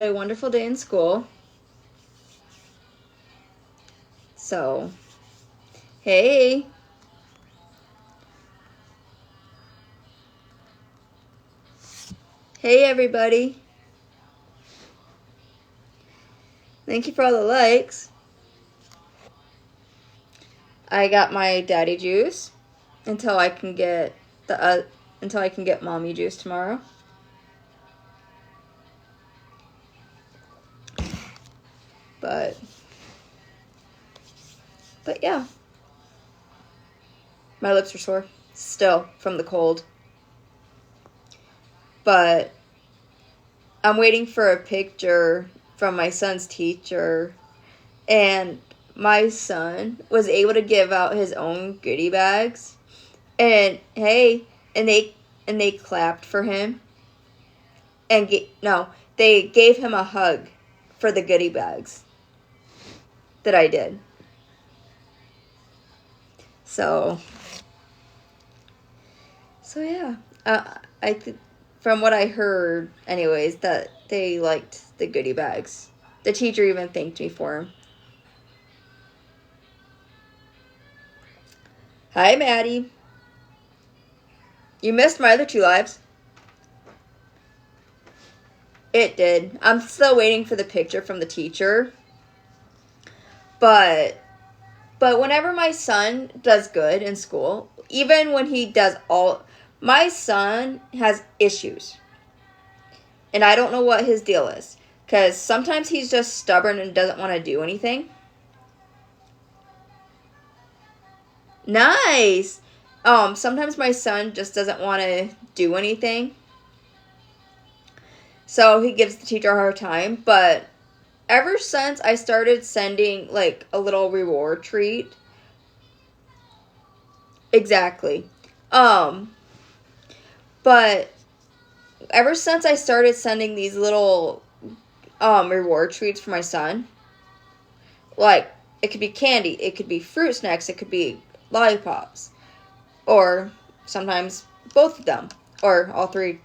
A wonderful day in school. So, hey. Hey, everybody. Thank you for all the likes. I got my daddy juice until I can get mommy juice tomorrow. But yeah. My lips are sore still from the cold. But I'm waiting for a picture from my son's teacher, and my son was able to give out his own goodie bags. And hey, and they clapped for him. And they gave him a hug for the goodie bags that I did. So yeah, from what I heard, anyways, that they liked the goodie bags. The teacher even thanked me for them. Hi, Maddie. You missed my other 2 lives. It did. I'm still waiting for the picture from the teacher. But whenever my son does good in school, even when he does my son has issues. And I don't know what his deal is. Because sometimes he's just stubborn and doesn't want to do anything. Nice! Sometimes my son just doesn't want to do anything. So he gives the teacher a hard time. But ever since I started sending, like, a little reward treat. Exactly. But ever since I started sending these little reward treats for my son, like, it could be candy, it could be fruit snacks, it could be lollipops, or sometimes both of them, or all 3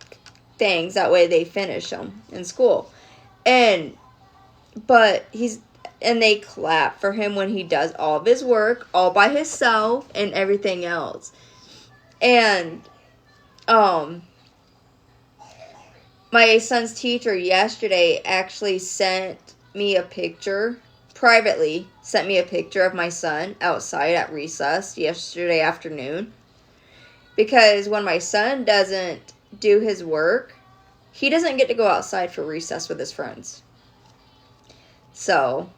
things. That way they finish them in school. And they clap for him when he does all of his work all by himself and everything else. And my son's teacher yesterday actually sent me a picture, privately sent me a picture of my son outside at recess yesterday afternoon. Because when my son doesn't do his work, he doesn't get to go outside for recess with his friends. So,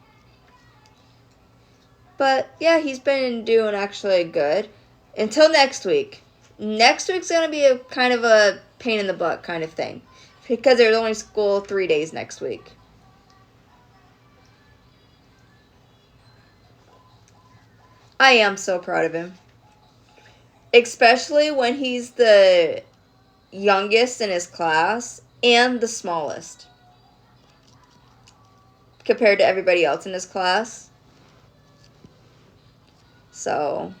but yeah, he's been doing actually good until next week. Next week's going to be a kind of a pain in the butt kind of thing. Because there's only school 3 days next week. I am so proud of him. Especially when he's the youngest in his class and the smallest. Compared to everybody else in his class. So.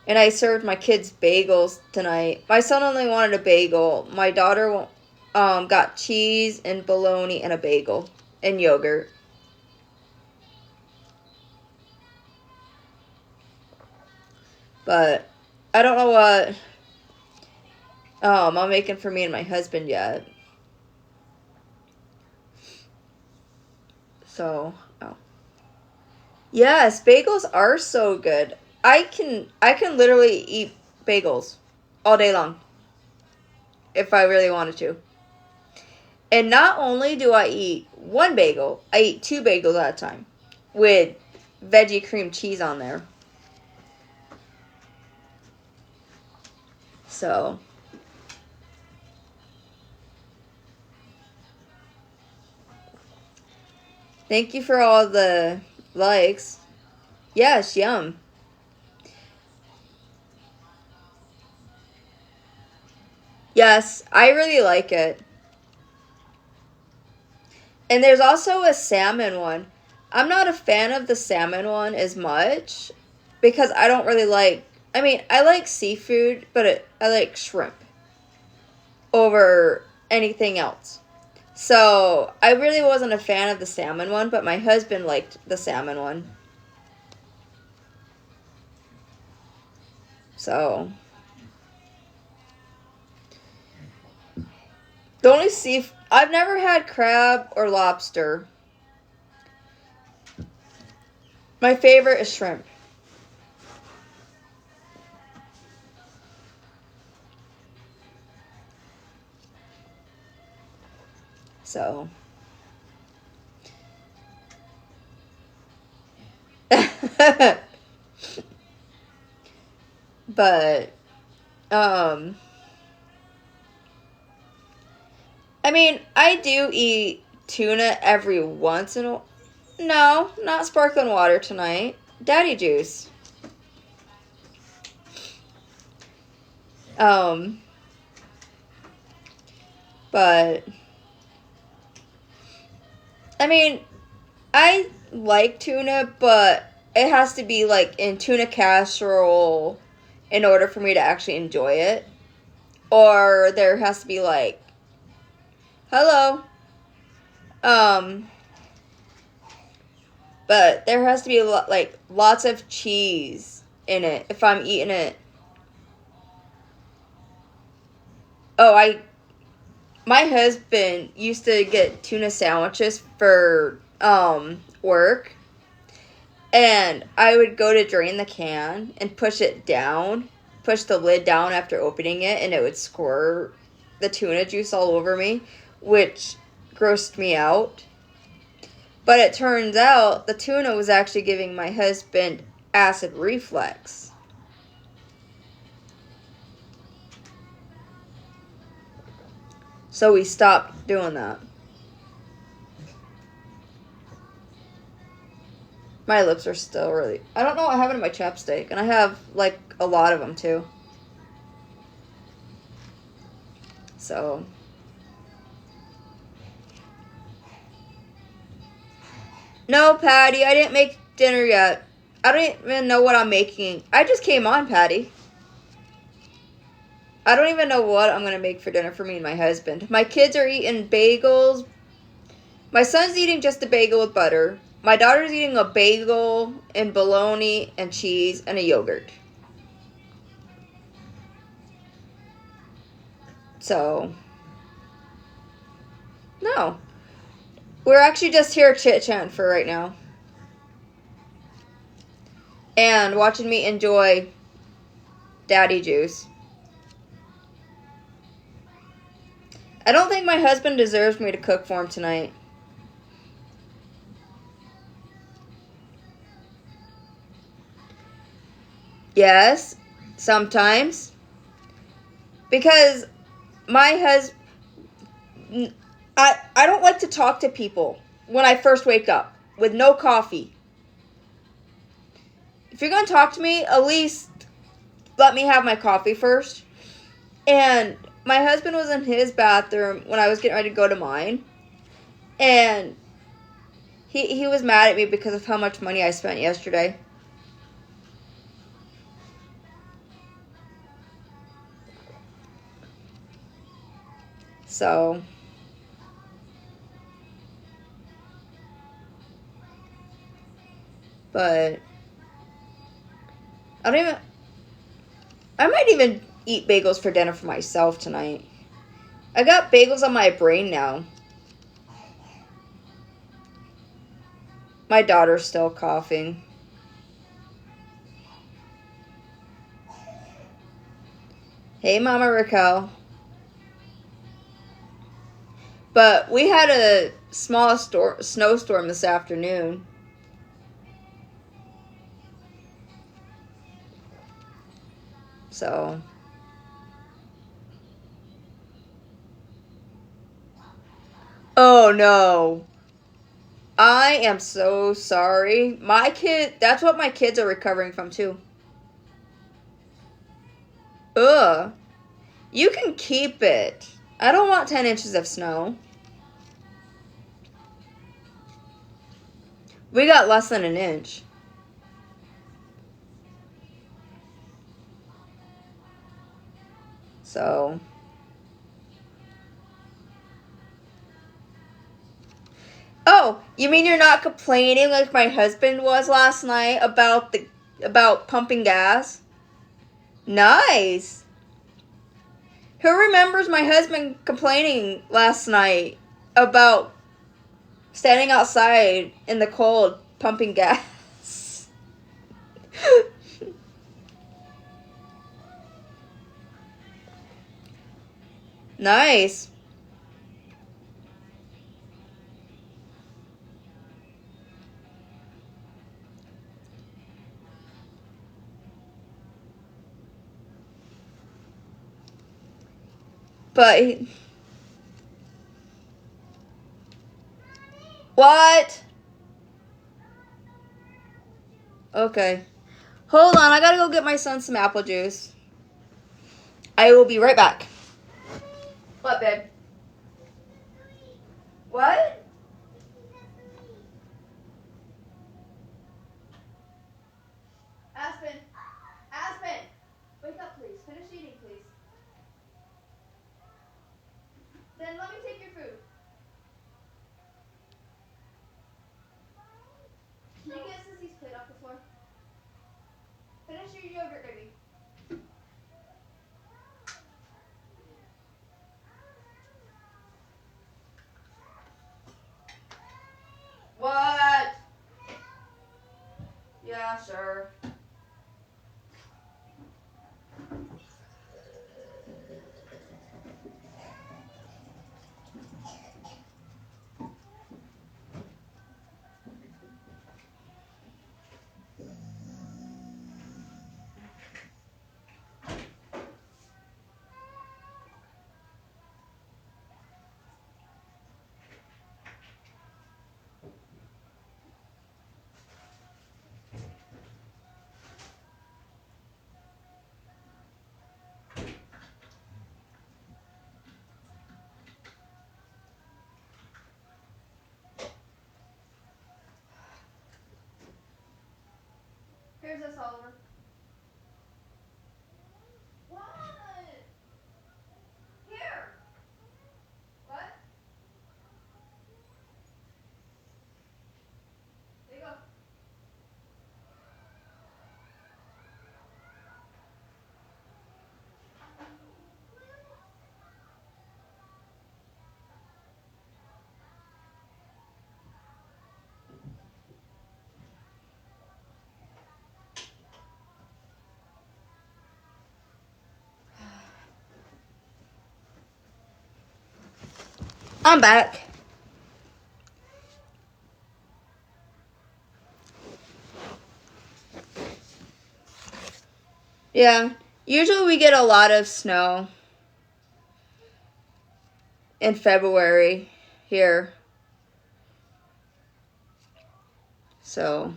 And I served my kids bagels tonight. My son only wanted a bagel. My daughter got cheese and bologna and a bagel and yogurt. But I don't know what I'm making for me and my husband yet. So, yes, bagels are so good. I can literally eat bagels all day long if I really wanted to. And not only do I eat 1 bagel, I eat 2 bagels at a time with veggie cream cheese on there. So, thank you for all the likes. Yes, yum. Yes, I really like it. And there's also a salmon one. I'm not a fan of the salmon one as much because I don't really like, I like seafood, but I like shrimp over anything else. So I really wasn't a fan of the salmon one, but my husband liked the salmon one. So the only I've never had crab or lobster. My favorite is shrimp. So but I mean, I do eat tuna every once in a while. No, not sparkling water tonight. Daddy juice. Um, but I mean, I like tuna, but it has to be like in tuna casserole in order for me to actually enjoy it. Or there has to be like, hello. But there has to be like lots of cheese in it if I'm eating it. Oh, my husband used to get tuna sandwiches for work, and I would go to drain the can and push the lid down after opening it, and it would squirt the tuna juice all over me, which grossed me out. But it turns out the tuna was actually giving my husband acid reflux. So we stopped doing that. My lips are still really... I don't know what happened to my chapstick. And I have, like, a lot of them, too. So... No, Patty, I didn't make dinner yet. I don't even know what I'm making. I just came on, Patty. I don't even know what I'm going to make for dinner for me and my husband. My kids are eating bagels. My son's eating just a bagel with butter. My daughter's eating a bagel and bologna and cheese and a yogurt. So, no. We're actually just here chit-chatting for right now. And watching me enjoy daddy juice. I don't think my husband deserves me to cook for him tonight. Yes, sometimes. Because my husband... I don't like to talk to people when I first wake up with no coffee. If you're going to talk to me, at least let me have my coffee first. And my husband was in his bathroom when I was getting ready to go to mine. And he was mad at me because of how much money I spent yesterday. So... But I might even eat bagels for dinner for myself tonight. I got bagels on my brain now. My daughter's still coughing. Hey, Mama Raquel. But we had a small snowstorm this afternoon. So... Oh, no. I am so sorry. That's what my kids are recovering from, too. Ugh. You can keep it. I don't want 10 inches of snow. We got less than an inch. So... Oh, you mean you're not complaining like my husband was last night about pumping gas? Nice. Who remembers my husband complaining last night about standing outside in the cold pumping gas? Nice. But what? Okay. Hold on, I gotta go get my son some apple juice. I will be right back. What, babe? What? Aspen. Aspen. Wake up, please. Finish eating, please. Then let me take your food. Can you get Sissy's plate off the floor? Finish your yogurt, baby. What? Yeah, sure. Here's this, Oliver. What? Here. What? There you go. I'm back. Yeah. Usually we get a lot of snow in February here. So.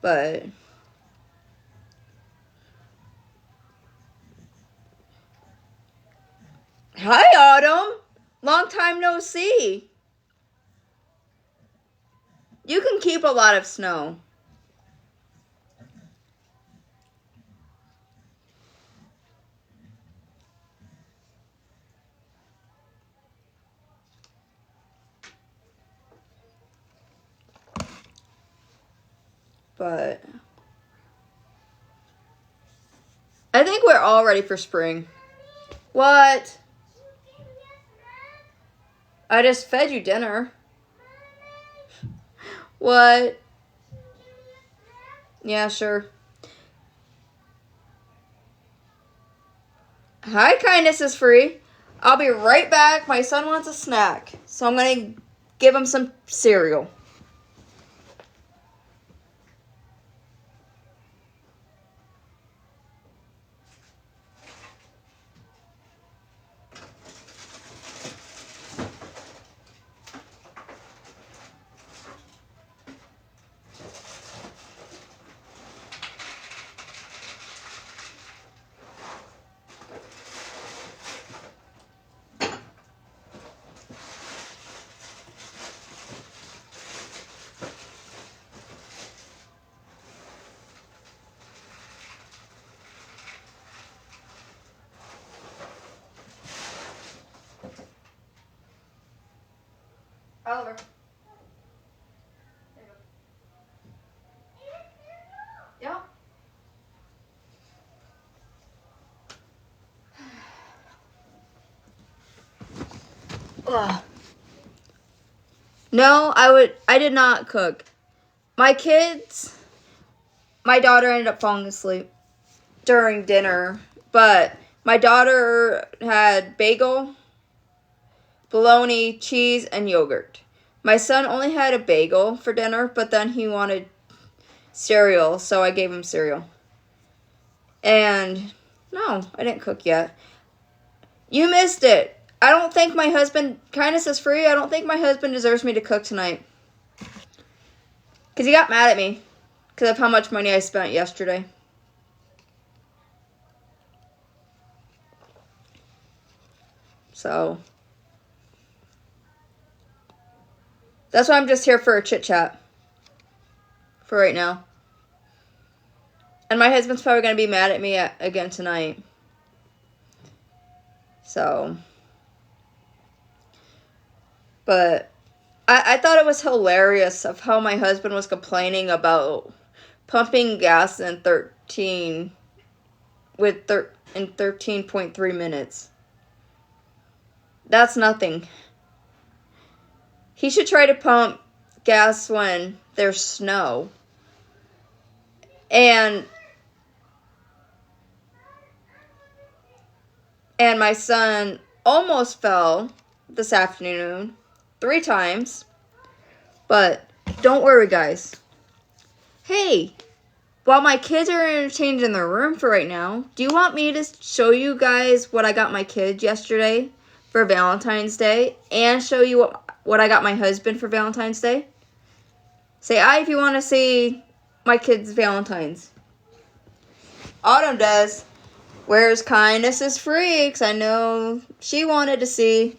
But. Hi, Autumn. Long time no see. You can keep a lot of snow. But I think we're all ready for spring. What? I just fed you dinner. What? Yeah, sure. Hi, kindness is free. I'll be right back. My son wants a snack, so I'm going to give him some cereal. Oliver. Yeah. Ugh. No, I did not cook. My daughter ended up falling asleep during dinner, but my daughter had bagel, bologna, cheese, and yogurt. My son only had a bagel for dinner, but then he wanted cereal, so I gave him cereal. And no, I didn't cook yet. You missed it. I don't think my husband, kindness is free, I don't think my husband deserves me to cook tonight. Because he got mad at me because of how much money I spent yesterday. So that's why I'm just here for a chit chat for right now. And my husband's probably going to be mad at me again tonight. So, but I thought it was hilarious of how my husband was complaining about pumping gas in 13.3 minutes. That's nothing. He should try to pump gas when there's snow. And my son almost fell this afternoon 3 times. But don't worry, guys. Hey, while my kids are entertained in their room for right now, do you want me to show you guys what I got my kids yesterday for Valentine's Day and show you what I got my husband for Valentine's Day? Say aye if you want to see my kids' Valentine's. Autumn does. Where's kindness is free? Because I know she wanted to see.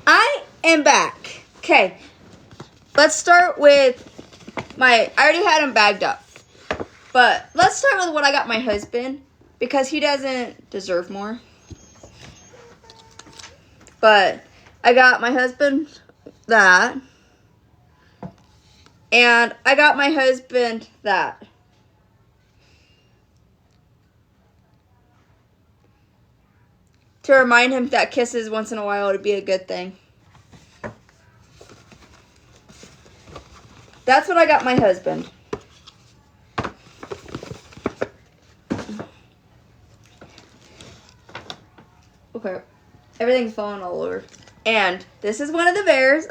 I am back. Okay, let's start with I already had him bagged up. But let's start with what I got my husband, because he doesn't deserve more. But I got my husband that. And I got my husband that. To remind him that kisses once in a while would be a good thing. That's what I got my husband. Okay. Everything's falling all over. And this is one of the bears.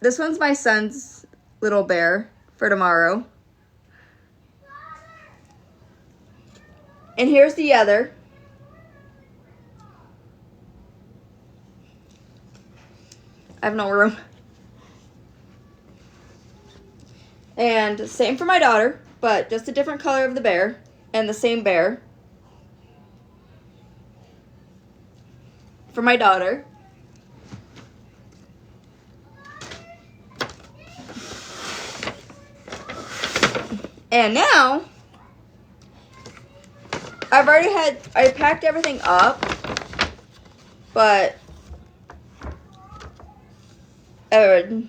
This one's my son's little bear for tomorrow. And here's the other. I have no room. And same for my daughter, but just a different color of the bear and the same bear. For my daughter. And now, I packed everything up, but a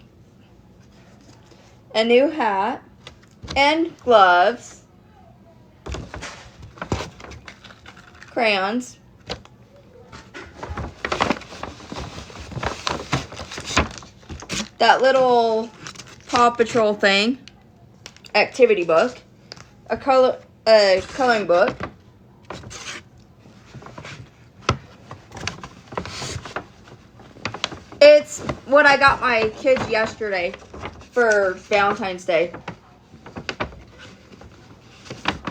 new hat and gloves crayons. That little Paw Patrol thing. Activity book. A coloring book. It's what I got my kids yesterday for Valentine's Day.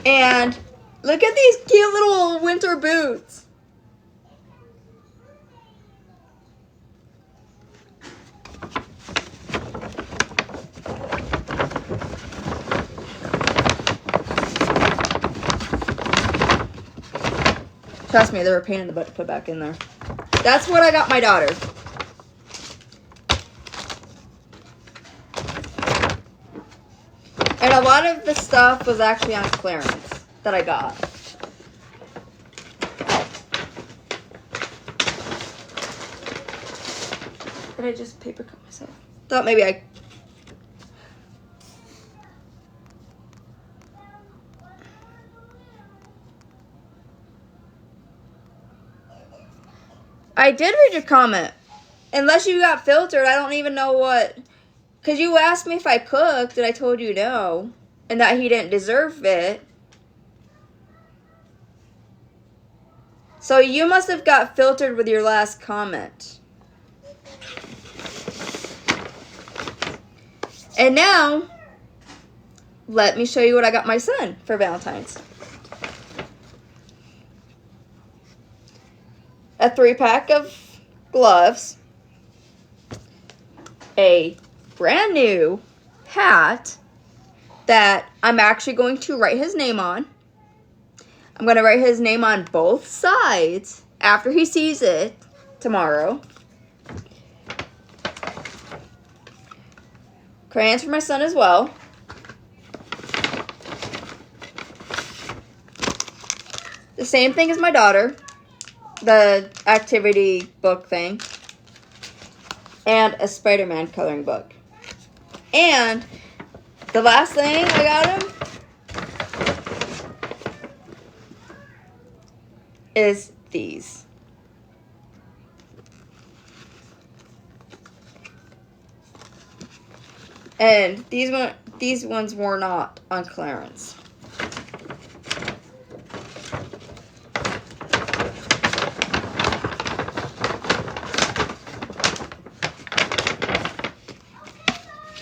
And look at these cute little winter boots. Trust me, they were a pain in the butt to put back in there. That's what I got my daughter. And a lot of the stuff was actually on clearance that I got. Did I just paper cut myself? Thought maybe I did read your comment. Unless you got filtered, I don't even know what. Because you asked me if I cooked, and I told you no. And that he didn't deserve it. So you must have got filtered with your last comment. And now, let me show you what I got my son for Valentine's. A 3-pack of gloves. A brand new hat that I'm actually going to write his name on. I'm going to write his name on both sides after he sees it tomorrow. Crayons for my son as well. The same thing as my daughter. The activity book thing. And a Spider-Man coloring book. And the last thing I got him is these. And these ones were not on clearance.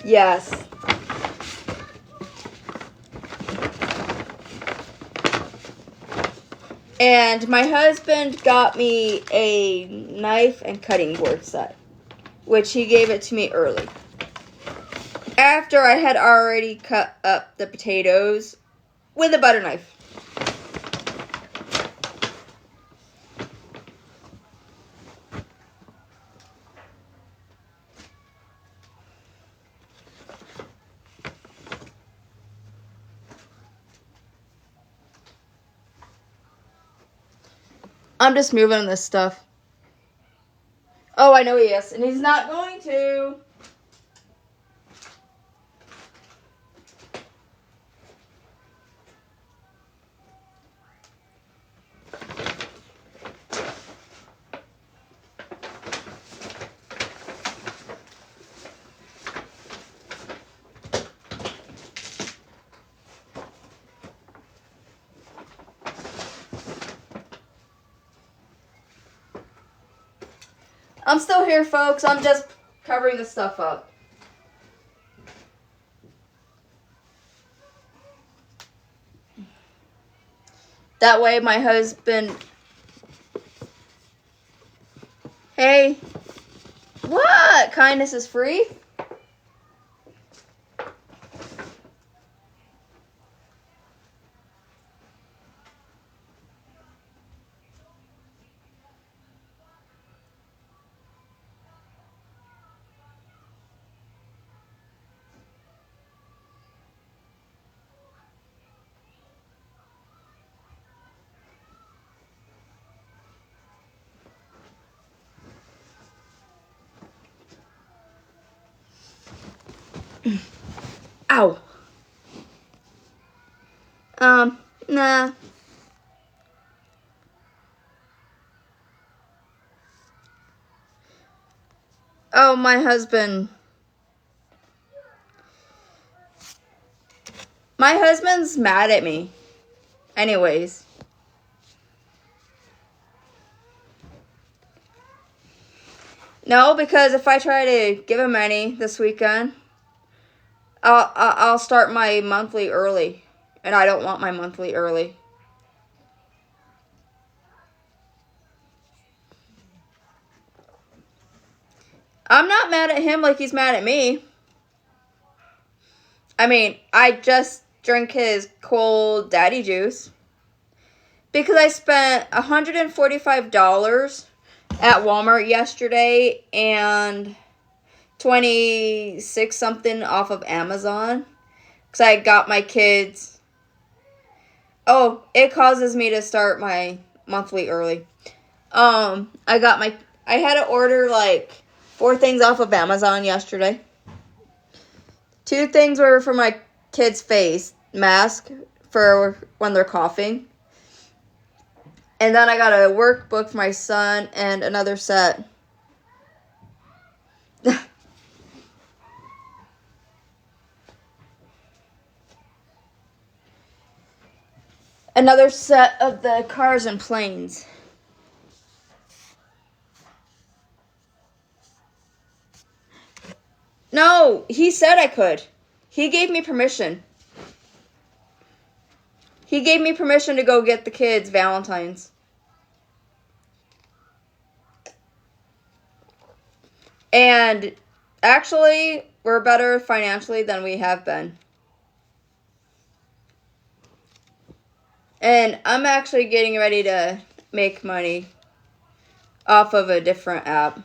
Yes. And my husband got me a knife and cutting board set, which he gave it to me early. After I had already cut up the potatoes with a butter knife. I'm just moving this stuff. Oh, I know he is, and he's not going to. I'm still here, folks. I'm just covering the stuff up. That way my husband... Hey. What? Kindness is free? Ow. Nah. Oh, my husband. My husband's mad at me. Anyways. No, because if I try to give him any this weekend, I'll start my monthly early. And I don't want my monthly early. I'm not mad at him like he's mad at me. I mean, I just drink his cold daddy juice. Because I spent $145 at Walmart yesterday and 26 something off of Amazon. Because I got my kids. Oh, it causes me to start my monthly early. I had to order like 4 things off of Amazon yesterday. 2 things were for my kids' face mask for when they're coughing. And then I got a workbook for my son and another set. Another set of the cars and planes. No, he said I could. He gave me permission. He gave me permission to go get the kids Valentine's. And actually, we're better financially than we have been. And I'm actually getting ready to make money off of a different app.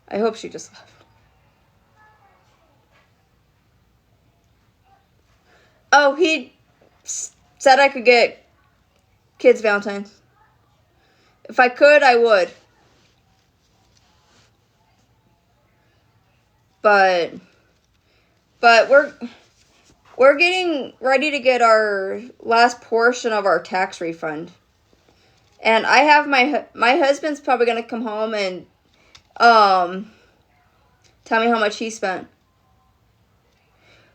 I hope she just left. Oh, he said I could get kids Valentine's. If I could, I would. But we're getting ready to get our last portion of our tax refund. And I have my husband's probably going to come home and tell me how much he spent.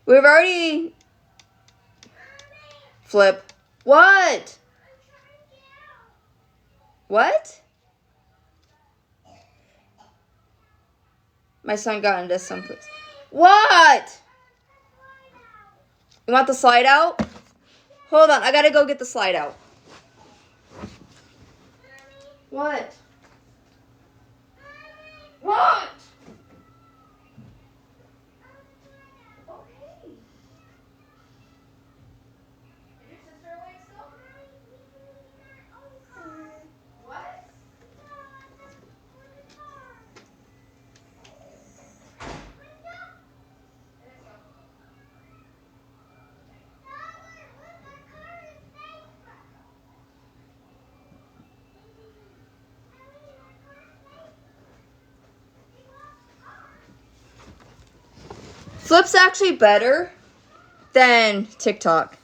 We've already Flip. What? What? My son got into someplace. What? You want the slide out? Hold on, I gotta go get the slide out. What? What? Okay. Is your sister awake still? What? Flip's actually better than TikTok.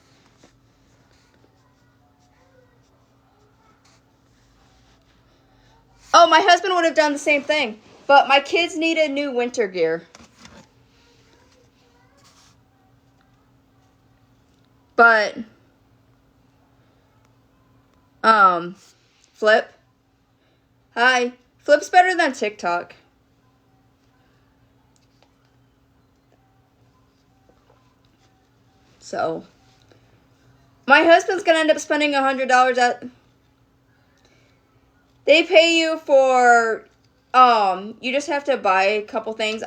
Oh, my husband would have done the same thing, but my kids needed new winter gear. But, Flip. Hi. Flip's better than TikTok. So, my husband's going to end up spending $100 at... They pay you for, you just have to buy a couple things.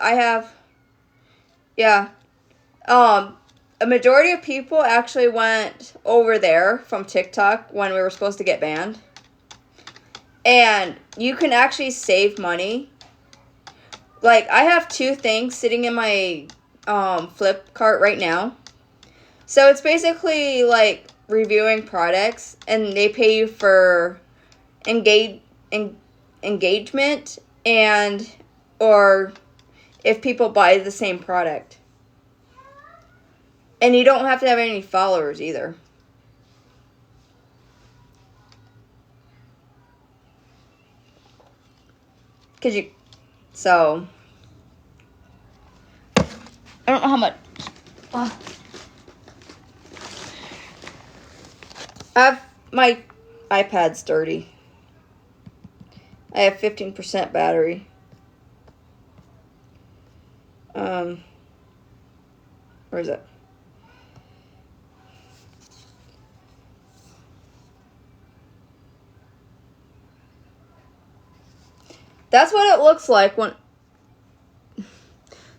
Yeah. A majority of people actually went over there from TikTok when we were supposed to get banned. And you can actually save money. Like, I have 2 things sitting in my Flip cart right now. So it's basically like reviewing products, and they pay you for engagement and or if people buy the same product. And you don't have to have any followers either. So, I don't know how much. My iPad's dirty. I have 15% battery. Where is it? That's what it looks like when.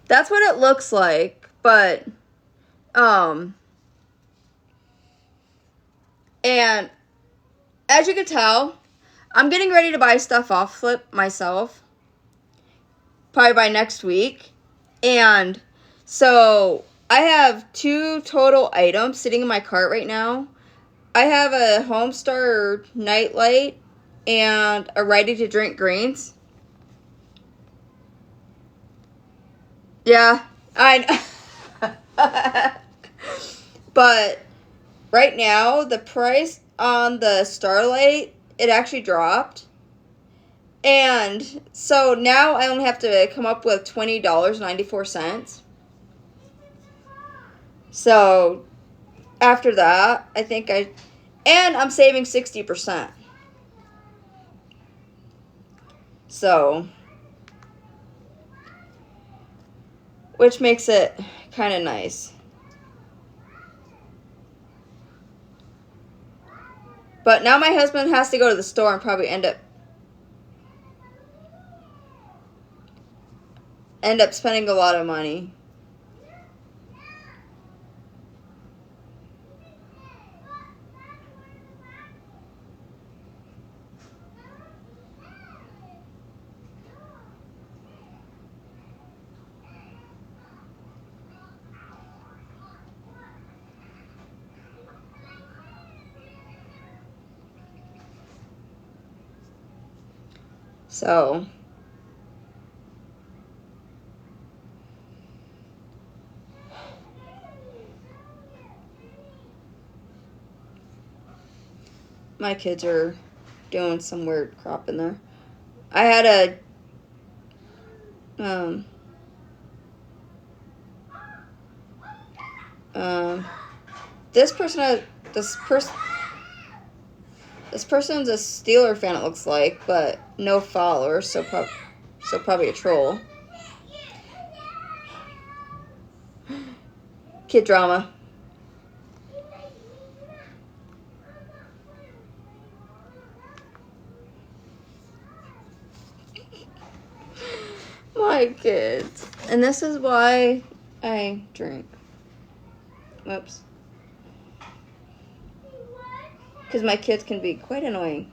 That's what it looks like, but, and as you can tell, I'm getting ready to buy stuff off Flip myself, probably by next week, and so I have 2 total items sitting in my cart right now. I have a Homestar nightlight and a ready-to-drink greens. Yeah, I but right now, the price on the Starlight, it actually dropped. And so now I only have to come up with $20.94. So after that, and I'm saving 60%. So, which makes it kind of nice. But now my husband has to go to the store and probably end up spending a lot of money. So, my kids are doing some weird crap in there. I had this person's a Steeler fan, it looks like, but no followers, so probably a troll. Kid drama. My kids. And this is why I drink. Whoops. Because my kids can be quite annoying.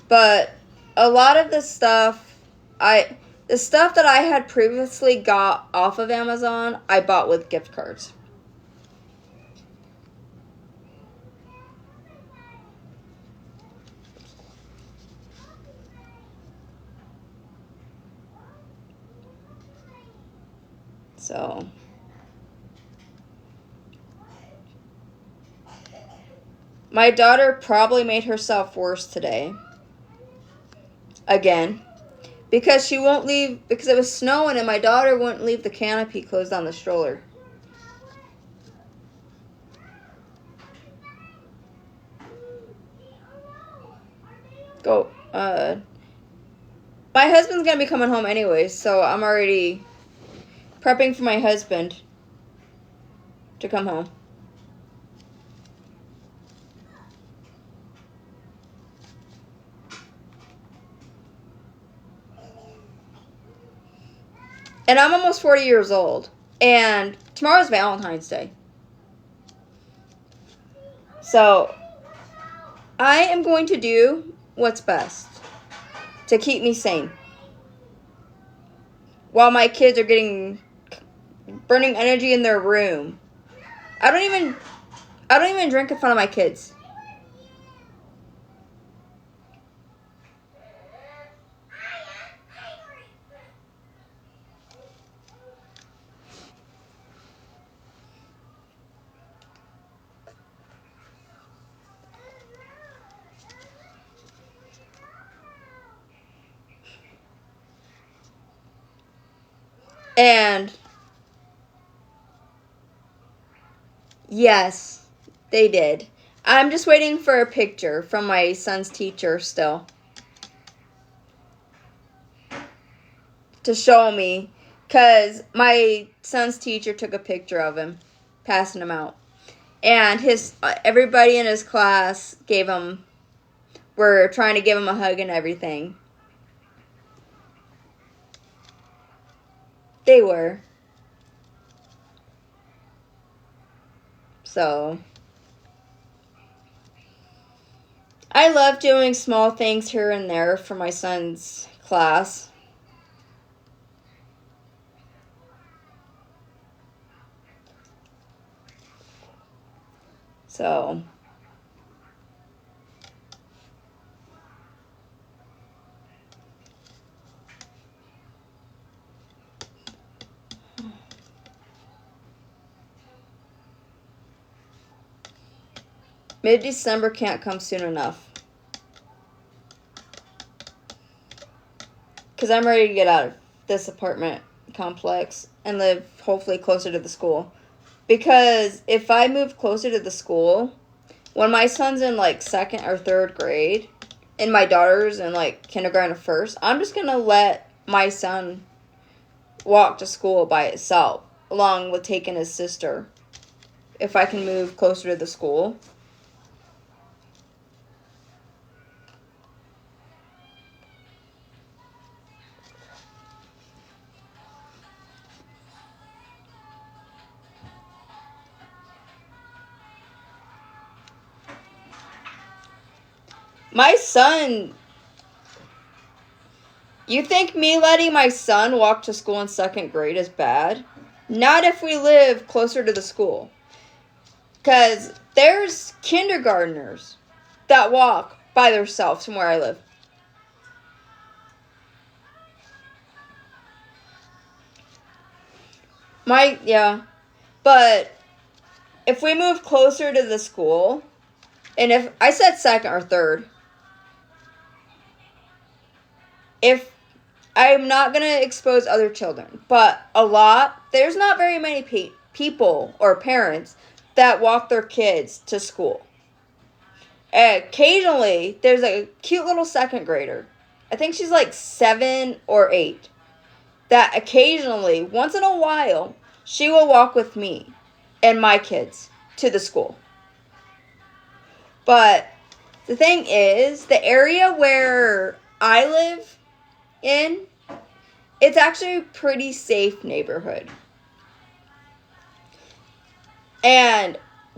But a lot of the stuff the stuff that I had previously got off of Amazon, I bought with gift cards. So, my daughter probably made herself worse today. Again. Because she won't leave, because it was snowing and my daughter wouldn't leave the canopy closed on the stroller. My husband's going to be coming home anyways, so I'm already prepping for my husband to come home. And I'm almost 40 years old. And tomorrow's Valentine's Day. So, I am going to do what's best to keep me sane. While my kids are burning energy in their room. I don't even drink in front of my kids. And yes, they did. I'm just waiting for a picture from my son's teacher still to show me, because my son's teacher took a picture of him passing him out, and everybody in his class were trying to give him a hug and everything. They were. So I love doing small things here and there for my son's class. So mid-December can't come soon enough. Because I'm ready to get out of this apartment complex and live hopefully closer to the school. Because if I move closer to the school, when my son's in like 2nd or 3rd grade, and my daughter's in like kindergarten or 1st, I'm just going to let my son walk to school by itself, along with taking his sister, if I can move closer to the school. My son, you think me letting my son walk to school in 2nd grade is bad? Not if we live closer to the school. Because there's kindergartners that walk by themselves from where I live. But if we move closer to the school, and if I said 2nd or 3rd, if I'm not going to expose other children, but there's not very many people or parents that walk their kids to school. Occasionally, there's a cute little 2nd grader. I think she's like 7 or 8. That occasionally, once in a while, she will walk with me and my kids to the school. But the thing is, the area where I live in, it's actually a pretty safe neighborhood.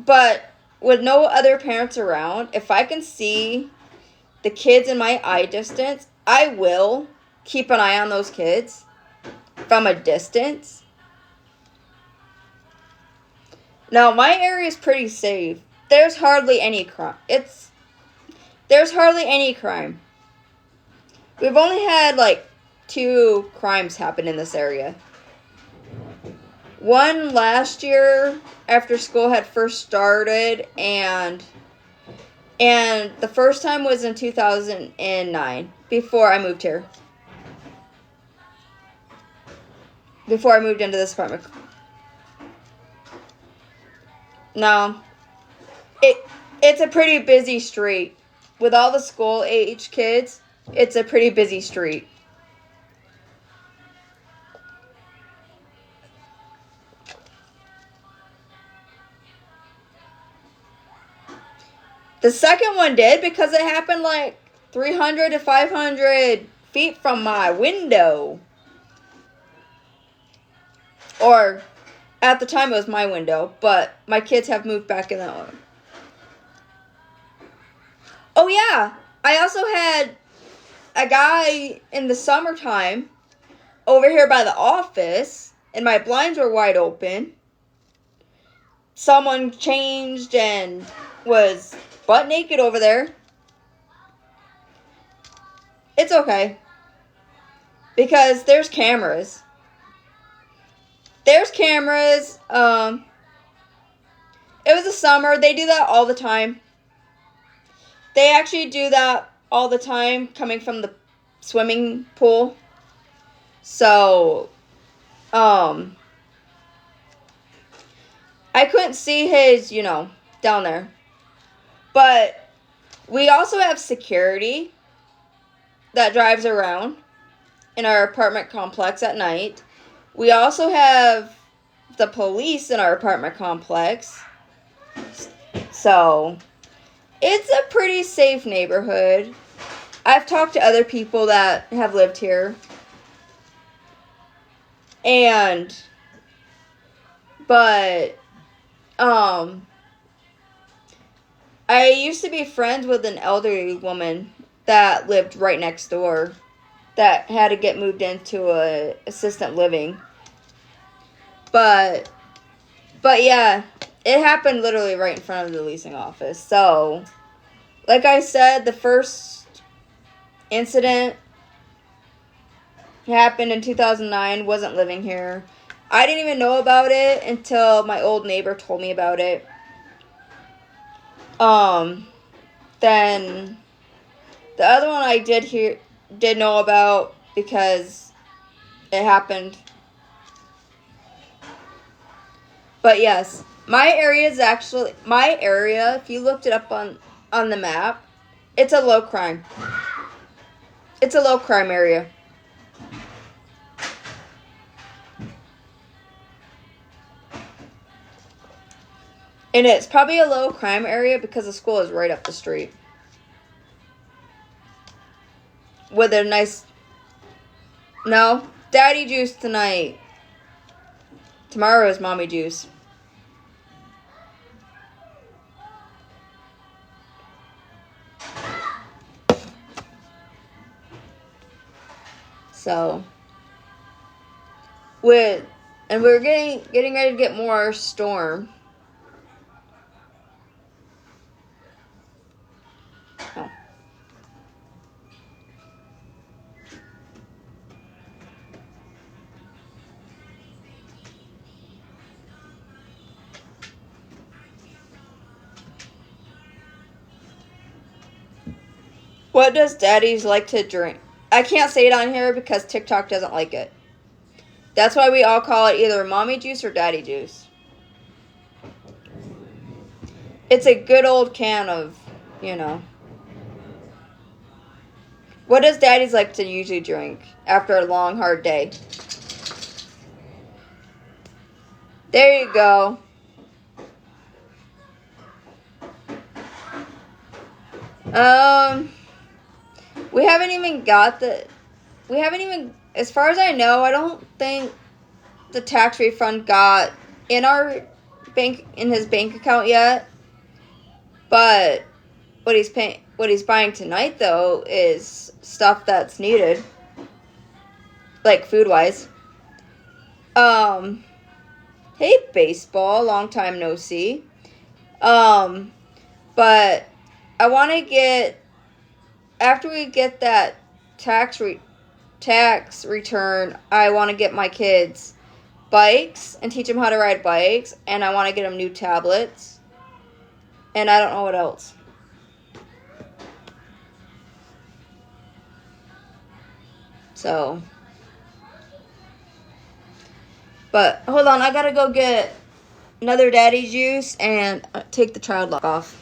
But with no other parents around, if I can see the kids in my eye distance, I will keep an eye on those kids from a distance. Now, my area is pretty safe. There's hardly any crime. There's hardly any crime. We've only had like 2 crimes happen in this area. One last year after school had first started, and the first time was in 2009, before I moved here. Before I moved into this apartment. Now, it's a pretty busy street. With all the school-age kids, it's a pretty busy street. The second one did, because it happened like 300 to 500 feet from my window. Or, at the time it was my window, but my kids have moved back in that one. Oh yeah, I also had a guy in the summertime over here by the office, and my blinds were wide open. Someone changed and was butt naked over there. It's okay, because there's cameras. There's cameras. It was the summer. They do that all the time. They actually do that all the time coming from the swimming pool. So I couldn't see his, down there. But we also have security that drives around in our apartment complex at night. We also have the police in our apartment complex. So, it's a pretty safe neighborhood. I've talked to other people that have lived here. But I used to be friends with an elderly woman that lived right next door that had to get moved into a assisted living. But yeah, it happened literally right in front of the leasing office. So, like I said, the first incident happened in 2009, wasn't living here. I didn't even know about it until my old neighbor told me about it. Then the other one I did know about because it happened. But yes, my area, if you looked it up on the map, it's a low crime. It's a low crime area. And it's probably a low crime area because the school is right up the street. With a nice... No, daddy juice tonight. Tomorrow is mommy juice. So, we're getting ready to get more storm. Oh. What does daddies like to drink? I can't say it on here because TikTok doesn't like it. That's why we all call it either mommy juice or daddy juice. It's a good old can of, What does daddies like to usually drink after a long, hard day? There you go. We haven't even, as far as I know, I don't think the tax refund got in his bank account yet. But what he's buying tonight though is stuff that's needed, like food-wise. Hey baseball, long time no see. But I want to get, after we get that tax return, I want to get my kids bikes and teach them how to ride bikes, and I want to get them new tablets, and I don't know what else. So, but hold on, I gotta go get another daddy juice and take the child lock off.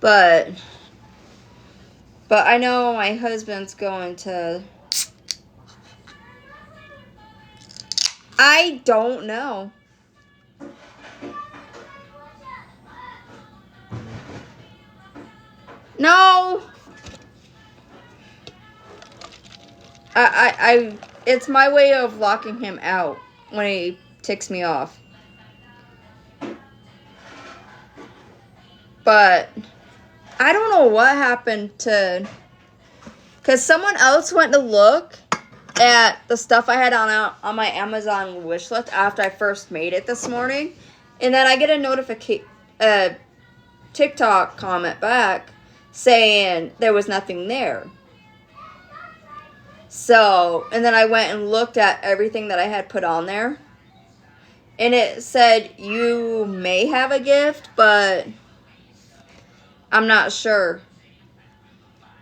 But I know my husband's going to... I don't know. No! It's my way of locking him out when he ticks me off. But I don't know what happened to, because someone else went to look at the stuff I had on my Amazon wish list after I first made it this morning, and then I get a TikTok comment back saying there was nothing there. So, and then I went and looked at everything that I had put on there, and it said you may have a gift, but I'm not sure.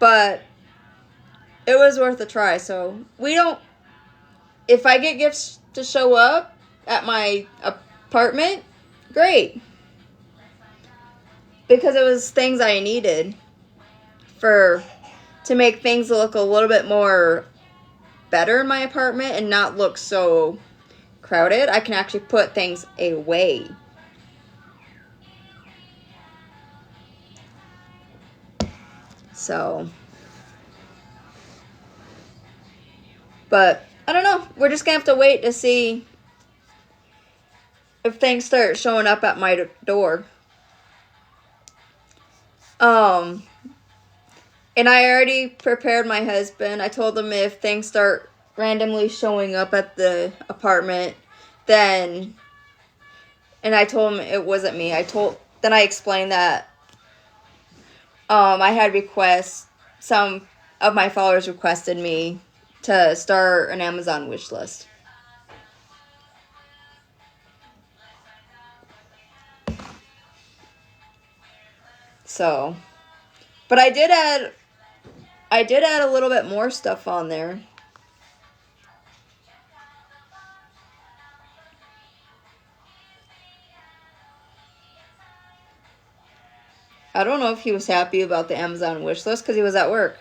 But it was worth a try. So if I get gifts to show up at my apartment, great. Because it was things I needed to make things look a little bit more better in my apartment and not look so crowded. I can actually put things away. So, but I don't know. We're just gonna have to wait to see if things start showing up at my door. And I already prepared my husband. I told him if things start randomly showing up at the apartment, then, and I told him it wasn't me. Then I explained that I had requests, some of my followers requested me to start an Amazon wish list. So, but I did add a little bit more stuff on there. I don't know if he was happy about the Amazon wish list because he was at work.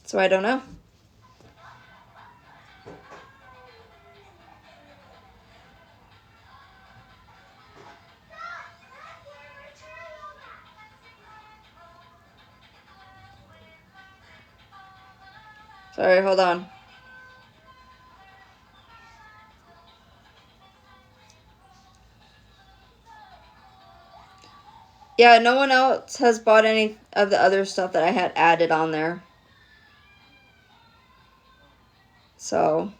So I don't know. Sorry, hold on. Yeah, no one else has bought any of the other stuff that I had added on there. So,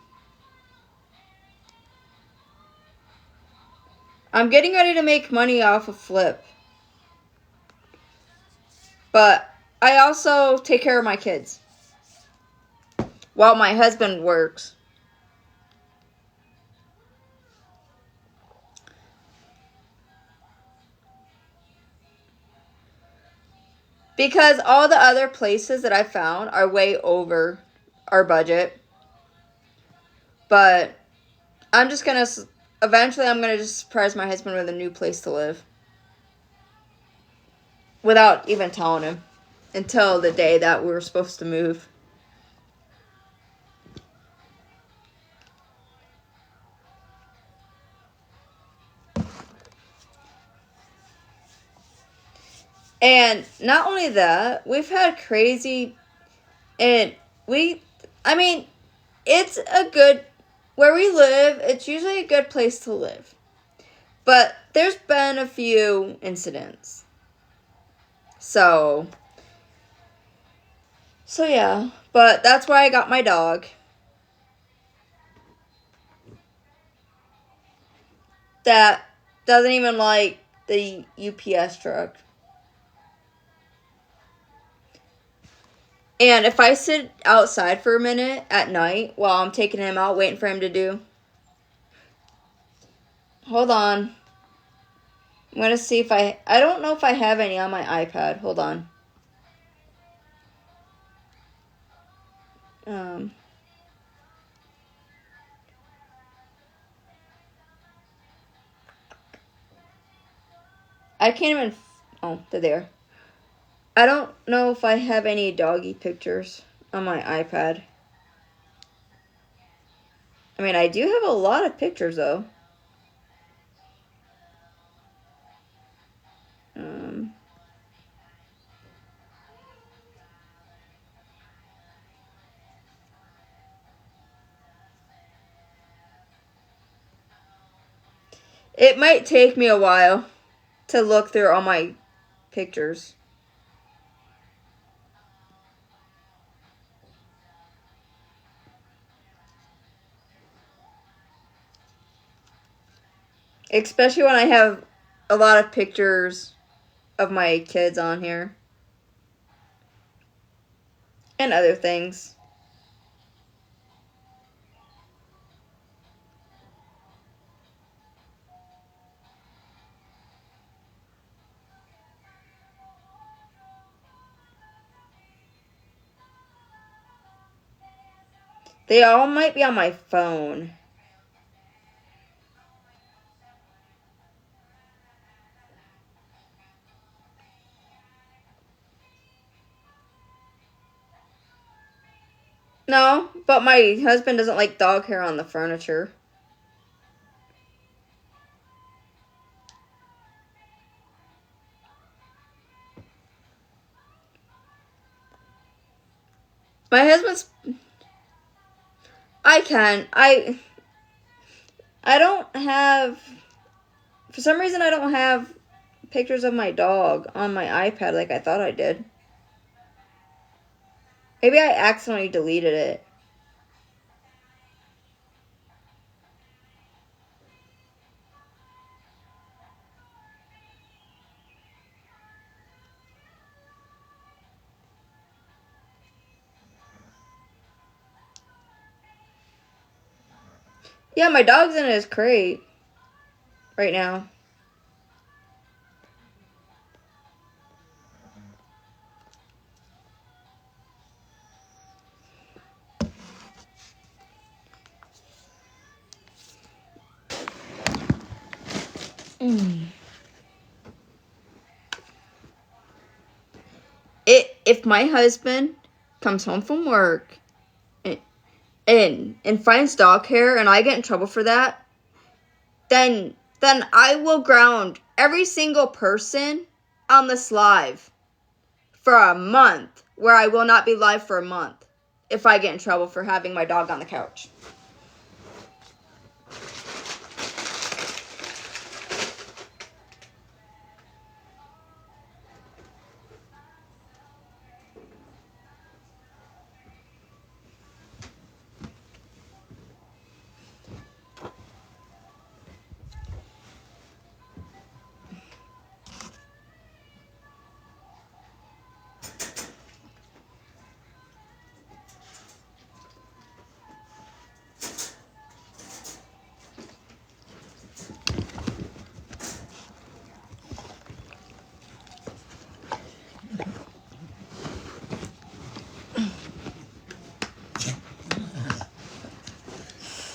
I'm getting ready to make money off of Flip. But I also take care of my kids while my husband works. Because all the other places that I found are way over our budget. But eventually I'm going to just surprise my husband with a new place to live. Without even telling him. Until the day that we were supposed to move. And not only that, we've had crazy, it's where we live, it's usually a good place to live. But there's been a few incidents. So yeah, but that's why I got my dog. That doesn't even like the UPS truck. And if I sit outside for a minute at night while I'm taking him out, waiting for him to do. Hold on. I'm going to see if I don't know if I have any on my iPad. Hold on. I can't even, oh, they're there. I don't know if I have any doggy pictures on my iPad. I mean, I do have a lot of pictures, though. It might take me a while to look through all my pictures. Especially when I have a lot of pictures of my kids on here. And other things. They all might be on my phone. No, but my husband doesn't like dog hair on the furniture. My husband's... I can. I don't have... For some reason, I don't have pictures of my dog on my iPad like I thought I did. Maybe I accidentally deleted it. Yeah, my dog's in his crate right now. If my husband comes home from work and finds dog hair and I get in trouble for that, then I will ground every single person on this live for a month, where I will not be live for a month if I get in trouble for having my dog on the couch.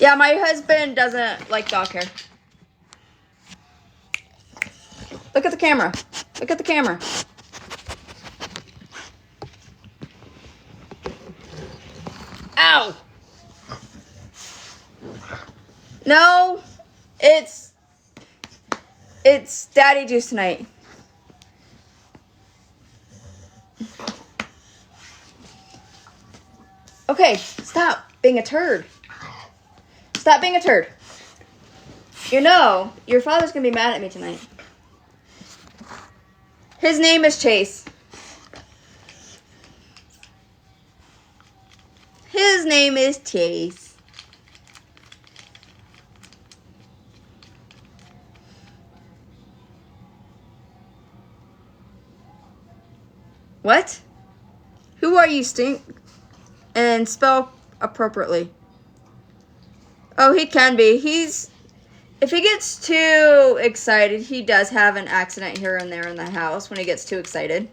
Yeah, my husband doesn't like dog hair. Look at the camera. Look at the camera. Ow! No, it's daddy juice tonight. Okay, stop being a turd. Stop being a turd. You know, your father's gonna be mad at me tonight. His name is Chase. His name is Chase. What? Who are you, Stink? And spell appropriately. Oh, he can be. If he gets too excited, he does have an accident here and there in the house when he gets too excited.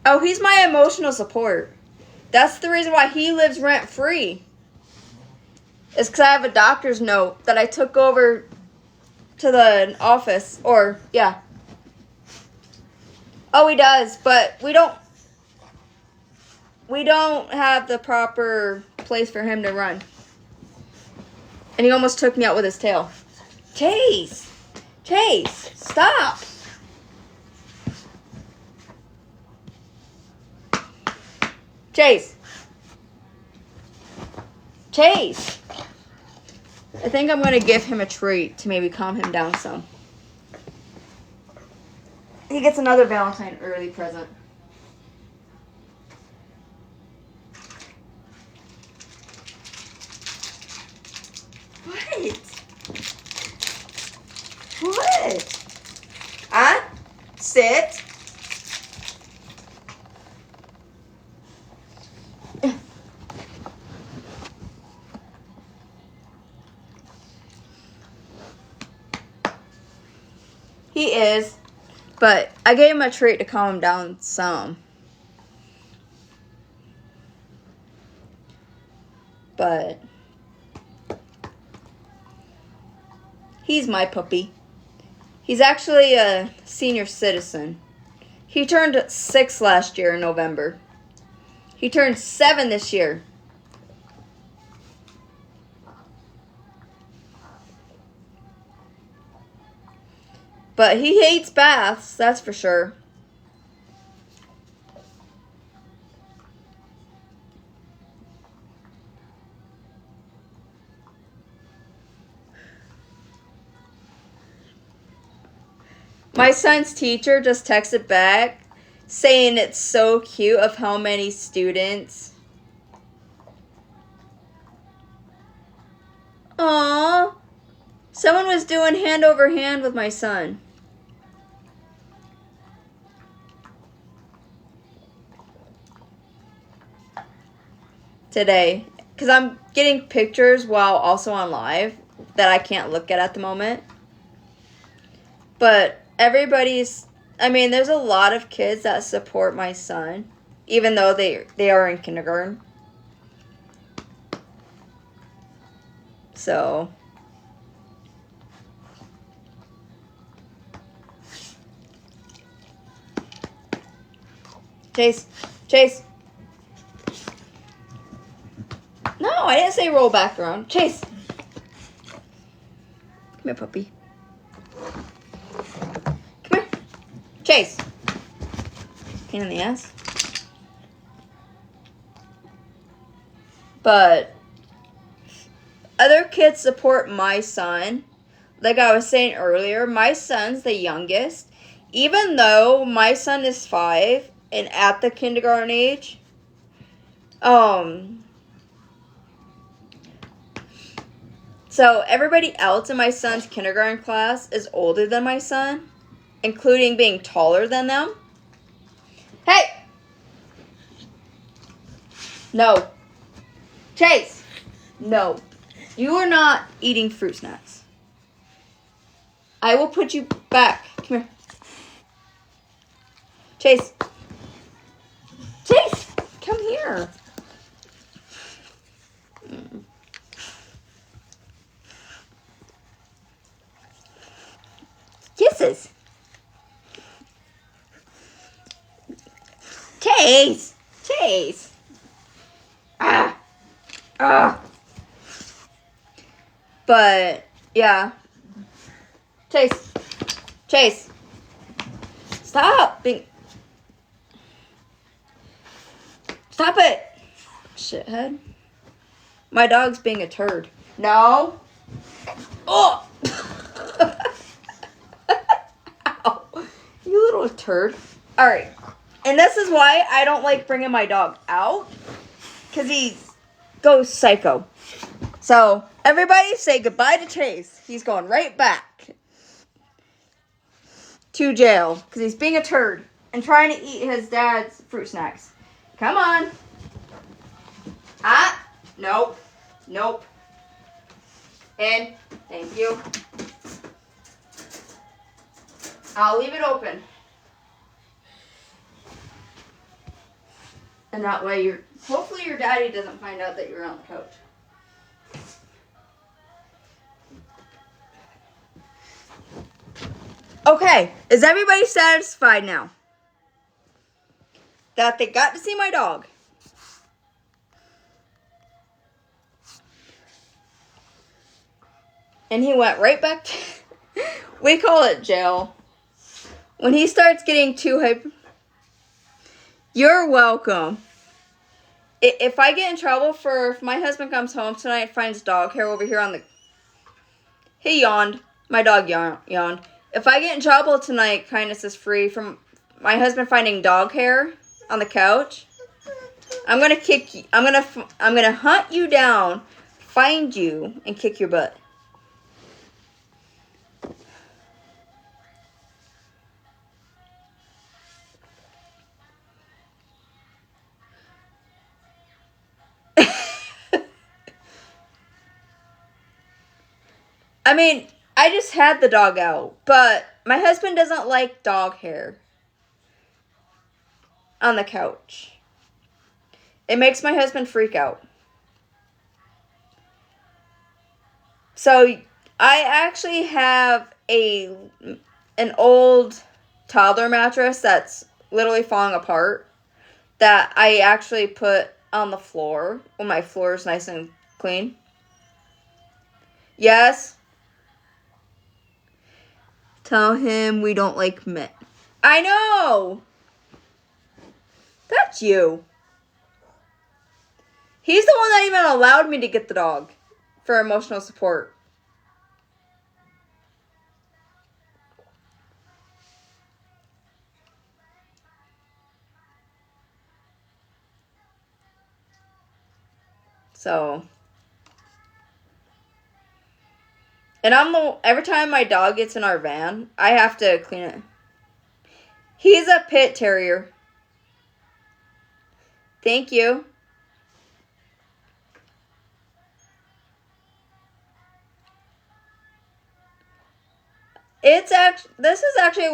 Oh, he's my emotional support. That's the reason why he lives rent-free. It's because I have a doctor's note that I took over to the office. Or, yeah. Oh, he does, but we don't have the proper place for him to run. And he almost took me out with his tail. Chase! Chase, stop! Chase. Chase. I think I'm going to give him a treat to maybe calm him down some. He gets another Valentine early present. What? What? Sit. He is, but I gave him a treat to calm him down some. But he's my puppy. He's actually a senior citizen. He turned 6 last year in November. He turned 7 this year. But he hates baths, that's for sure. My son's teacher just texted back saying it's so cute of how many students. Aww. Someone was doing hand over hand with my son. Today. Because I'm getting pictures while also on live that I can't look at the moment. But there's a lot of kids that support my son, even though they are in kindergarten. So Chase. No, I didn't say roll back around. Chase. Come here, puppy. Come here. Chase. Pain in the ass. But other kids support my son. Like I was saying earlier, my son's the youngest. Even though my son is 5 and at the kindergarten age, so everybody else in my son's kindergarten class is older than my son, including being taller than them. Hey! No. Chase! No. You are not eating fruit snacks. I will put you back. Come here. Chase. Chase! Come here. Kisses. Chase. But yeah. Chase. Stop it. Shithead. My dog's being a turd. No. Oh. Ow. You little turd. Alright. And this is why I don't like bringing my dog out. Because he goes psycho. So, everybody say goodbye to Chase. He's going right back to jail. Because he's being a turd. And trying to eat his dad's fruit snacks. Come on. Nope. And, thank you. I'll leave it open. And that way hopefully your daddy doesn't find out that you're on the couch. Okay, is everybody satisfied now? That they got to see my dog? And he went right back to, we call it jail. When he starts getting too hyper. You're welcome. If I get in trouble if my husband comes home tonight and finds dog hair over here on the... He yawned. My dog yawned. If I get in trouble tonight, kindness is free, from my husband finding dog hair on the couch, I'm gonna kick you. I'm gonna hunt you down, find you, and kick your butt. I mean, I just had the dog out, but my husband doesn't like dog hair on the couch. It makes my husband freak out. So I actually have an old toddler mattress that's literally falling apart that I actually put on the floor when my floor is nice and clean. Yes. Tell him we don't like men. I know. That's you. He's the one that even allowed me to get the dog for emotional support. So, and every time my dog gets in our van, I have to clean it. He's a pit terrier. Thank you. This is actually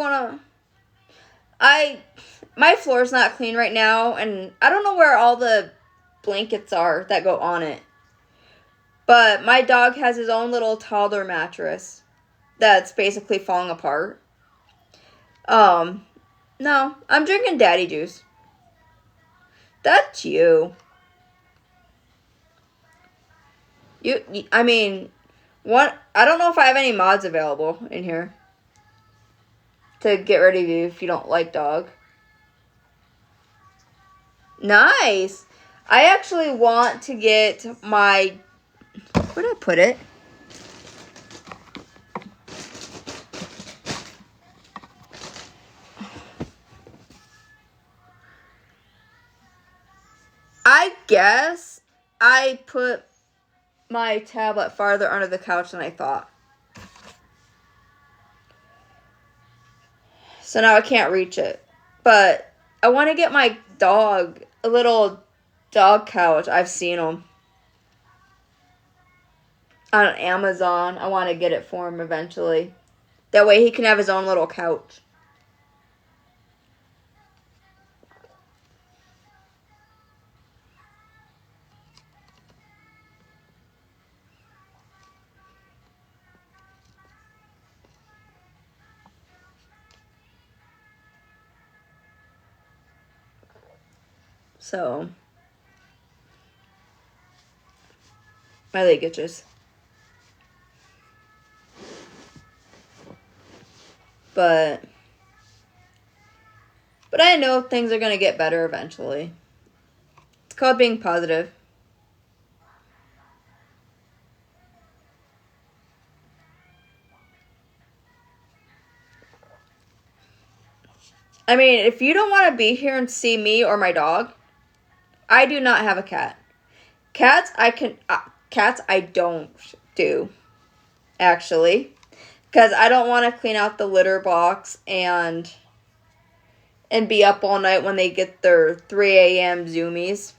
my floor's not clean right now, and I don't know where all the blankets are that go on it. But my dog has his own little toddler mattress that's basically falling apart. No, I'm drinking daddy juice. That's you. I mean, I don't know if I have any mods available in here to get rid of you if you don't like dog. Nice. I actually want to get my... Where did I put it? I guess I put my tablet farther under the couch than I thought. So now I can't reach it. But I want to get my dog a little dog couch. I've seen them on Amazon. I want to get it for him eventually. That way he can have his own little couch. So, my leg itches. But I know things are going to get better eventually. It's called being positive. I mean, if you don't want to be here and see me or my dog, I do not have a cat. Cats I don't do, actually. Because I don't want to clean out the litter box and be up all night when they get their 3 a.m. zoomies.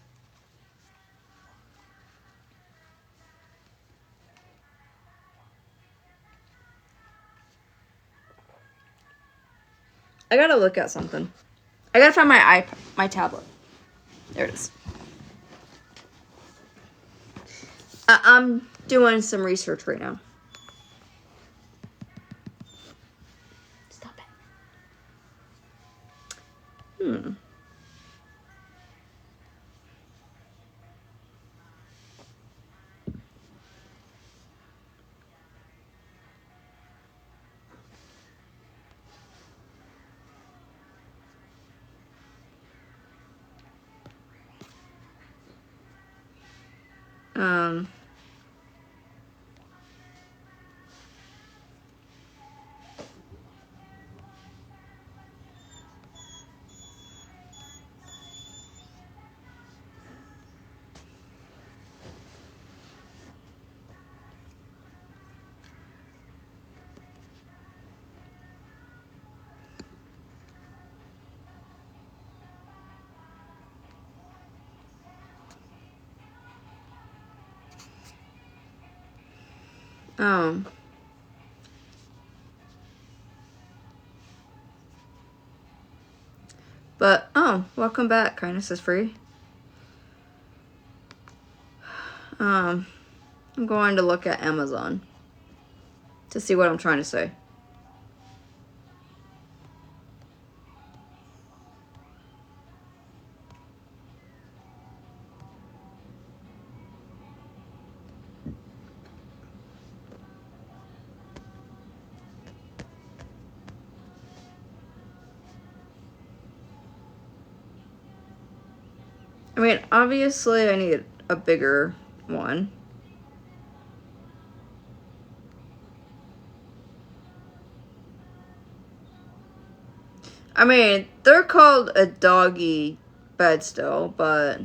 I gotta look at something. I gotta find my tablet. There it is. I'm doing some research right now. Stop it. Um, um, but, oh, welcome back. Kindness is free. I'm going to look at Amazon to see what I'm trying to say. I mean, obviously I need a bigger one. I mean, they're called a doggy bed still, but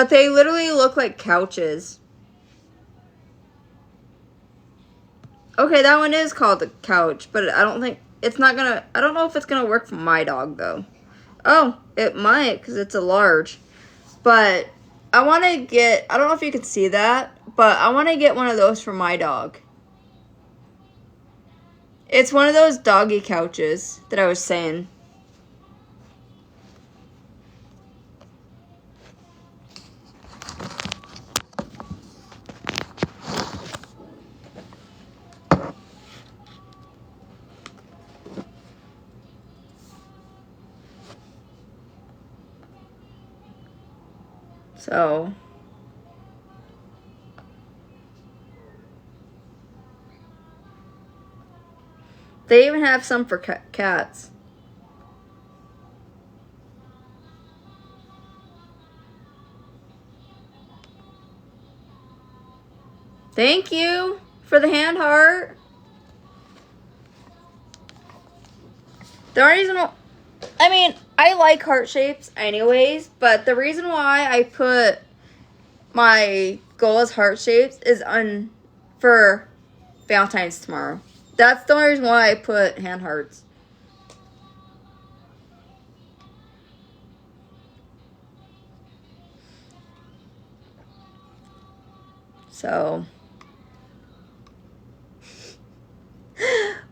they literally look like couches. Okay, that one is called a couch, but I don't think it's not gonna. I don't know if it's gonna work for my dog though. Oh, it might because it's a large. But I want to get. I don't know if you can see that, but I want to get one of those for my dog. It's one of those doggy couches that I was saying. So they even have some for cats. Thank you for the hand heart. The reason, I mean, I like heart shapes anyways, but the reason why I put my goal as heart shapes is for Valentine's tomorrow. That's the only reason why I put hand hearts. So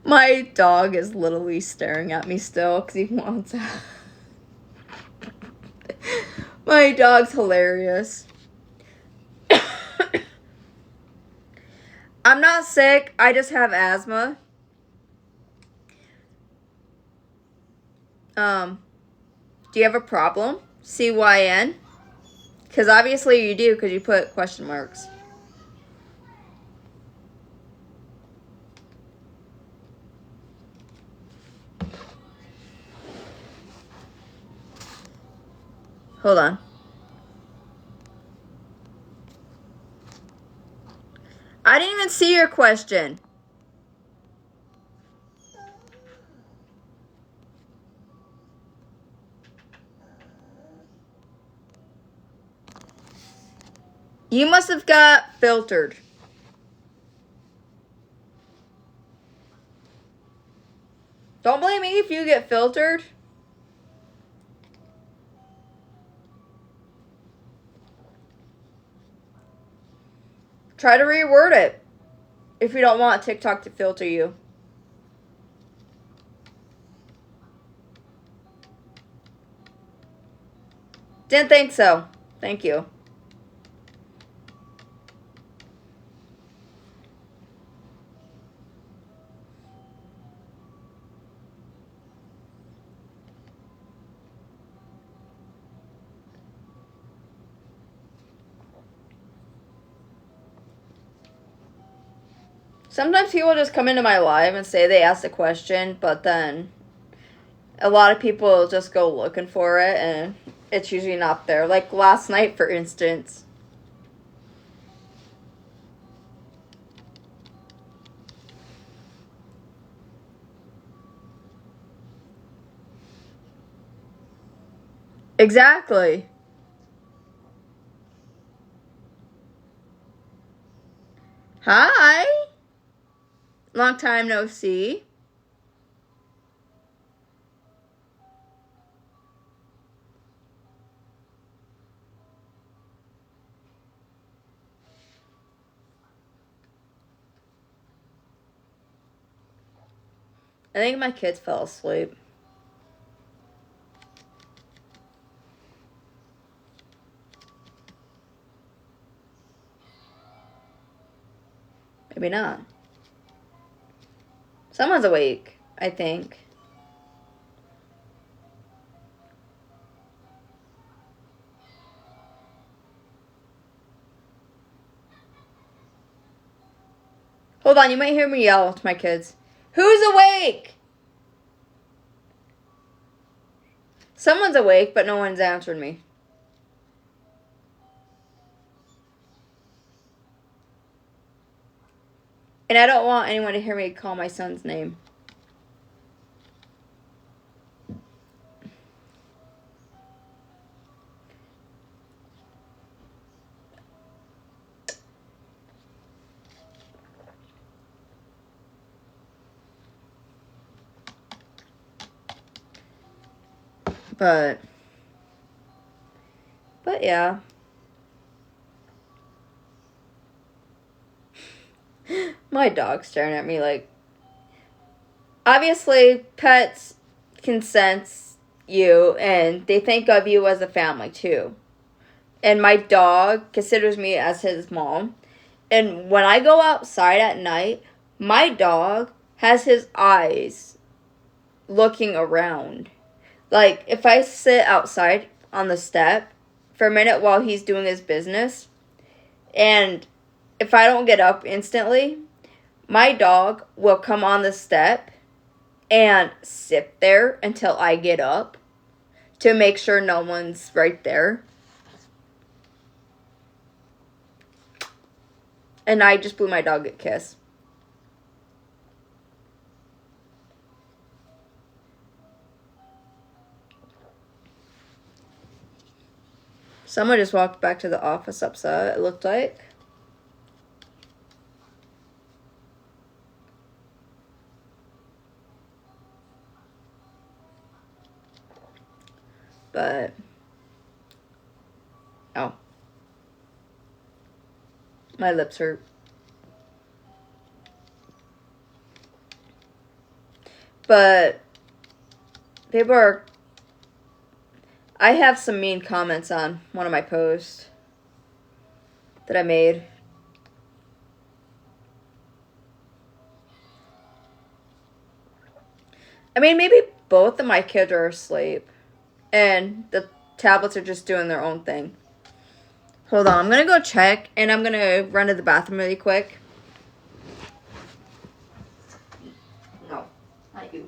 my dog is literally staring at me still because he wants out. My dog's hilarious. I'm not sick. I just have asthma. Do you have a problem? CYN? Because obviously you do because you put question marks. Hold on. I didn't even see your question. You must have got filtered. Don't blame me if you get filtered. Try to reword it if you don't want TikTok to filter you. Didn't think so. Thank you. Sometimes people just come into my live and say they asked a question, but then a lot of people just go looking for it, and it's usually not there. Like last night, for instance. Exactly. Hi. Long time no see. I think my kids fell asleep. Maybe not. Someone's awake, I think. Hold on, you might hear me yell to my kids. Who's awake? Someone's awake, but no one's answered me. And I don't want anyone to hear me call my son's name. But yeah. My dog's staring at me like... Obviously, pets can sense you, and they think of you as a family, too. And my dog considers me as his mom. And when I go outside at night, my dog has his eyes looking around. Like, if I sit outside on the step for a minute while he's doing his business, and if I don't get up instantly, my dog will come on the step and sit there until I get up to make sure no one's right there. And I just blew my dog a kiss. Someone just walked back to the office upset, it looked like. But, oh. My lips hurt. But, people are... I have some mean comments on one of my posts that I made. I mean, maybe both of my kids are asleep. And the tablets are just doing their own thing. Hold on, I'm going to go check. And I'm going to run to the bathroom really quick. No, not you.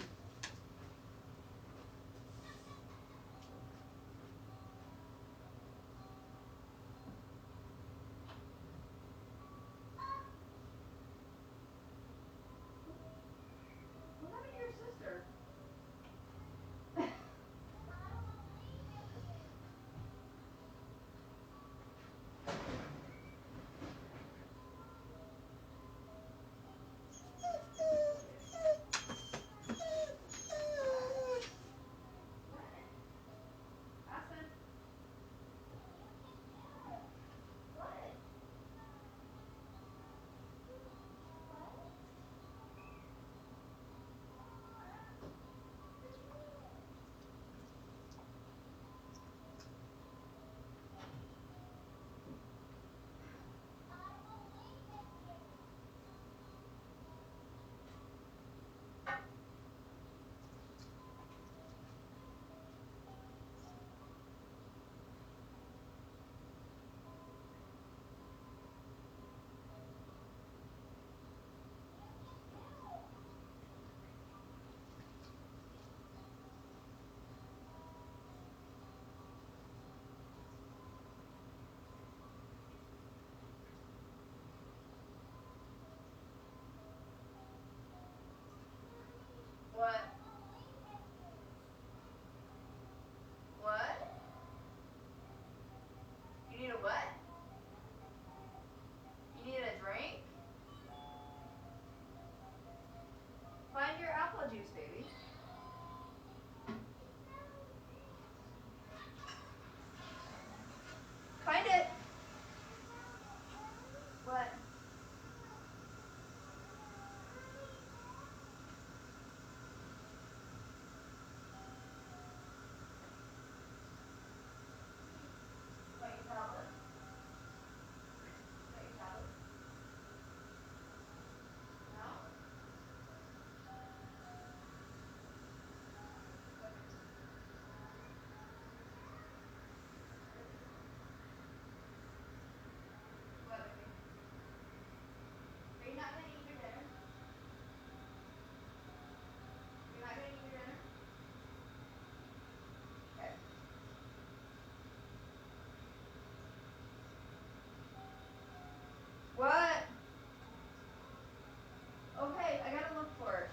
for it.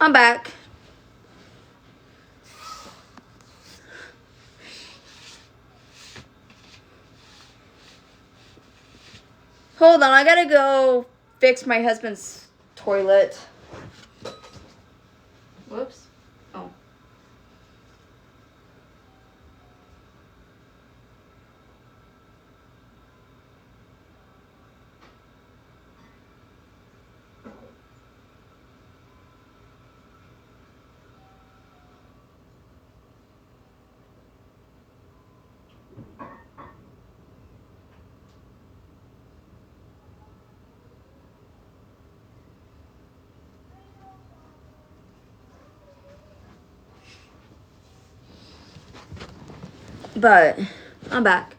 I'm back. Hold on, I gotta go fix my husband's toilet. Whoops. Oh. But I'm back.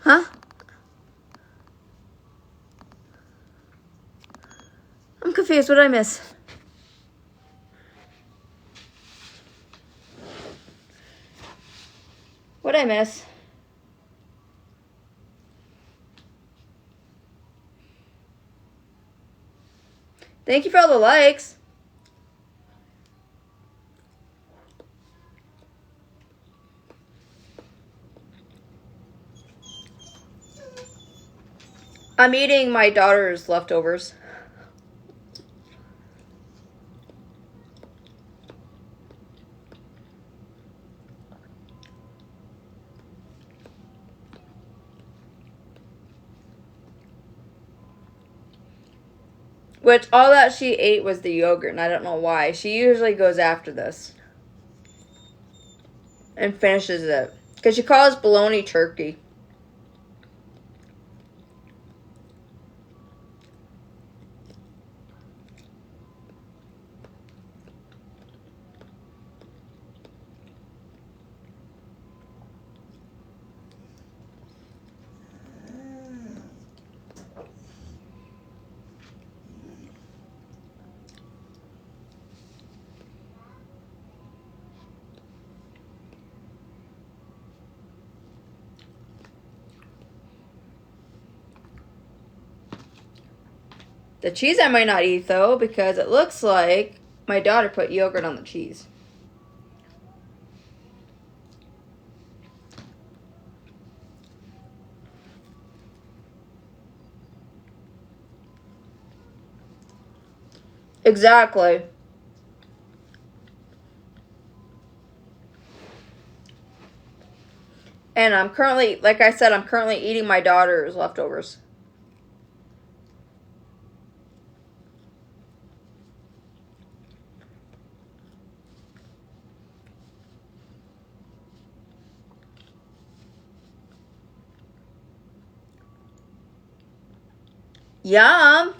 Huh? I'm confused. What did I miss? What did I miss? Thank you for all the likes. I'm eating my daughter's leftovers. Which, all that she ate was the yogurt, and I don't know why. She usually goes after this. And finishes it. Because she calls bologna turkey. The cheese I might not eat, though, because it looks like my daughter put yogurt on the cheese. Exactly. And I'm currently, like I said, I'm currently eating my daughter's leftovers. Yum!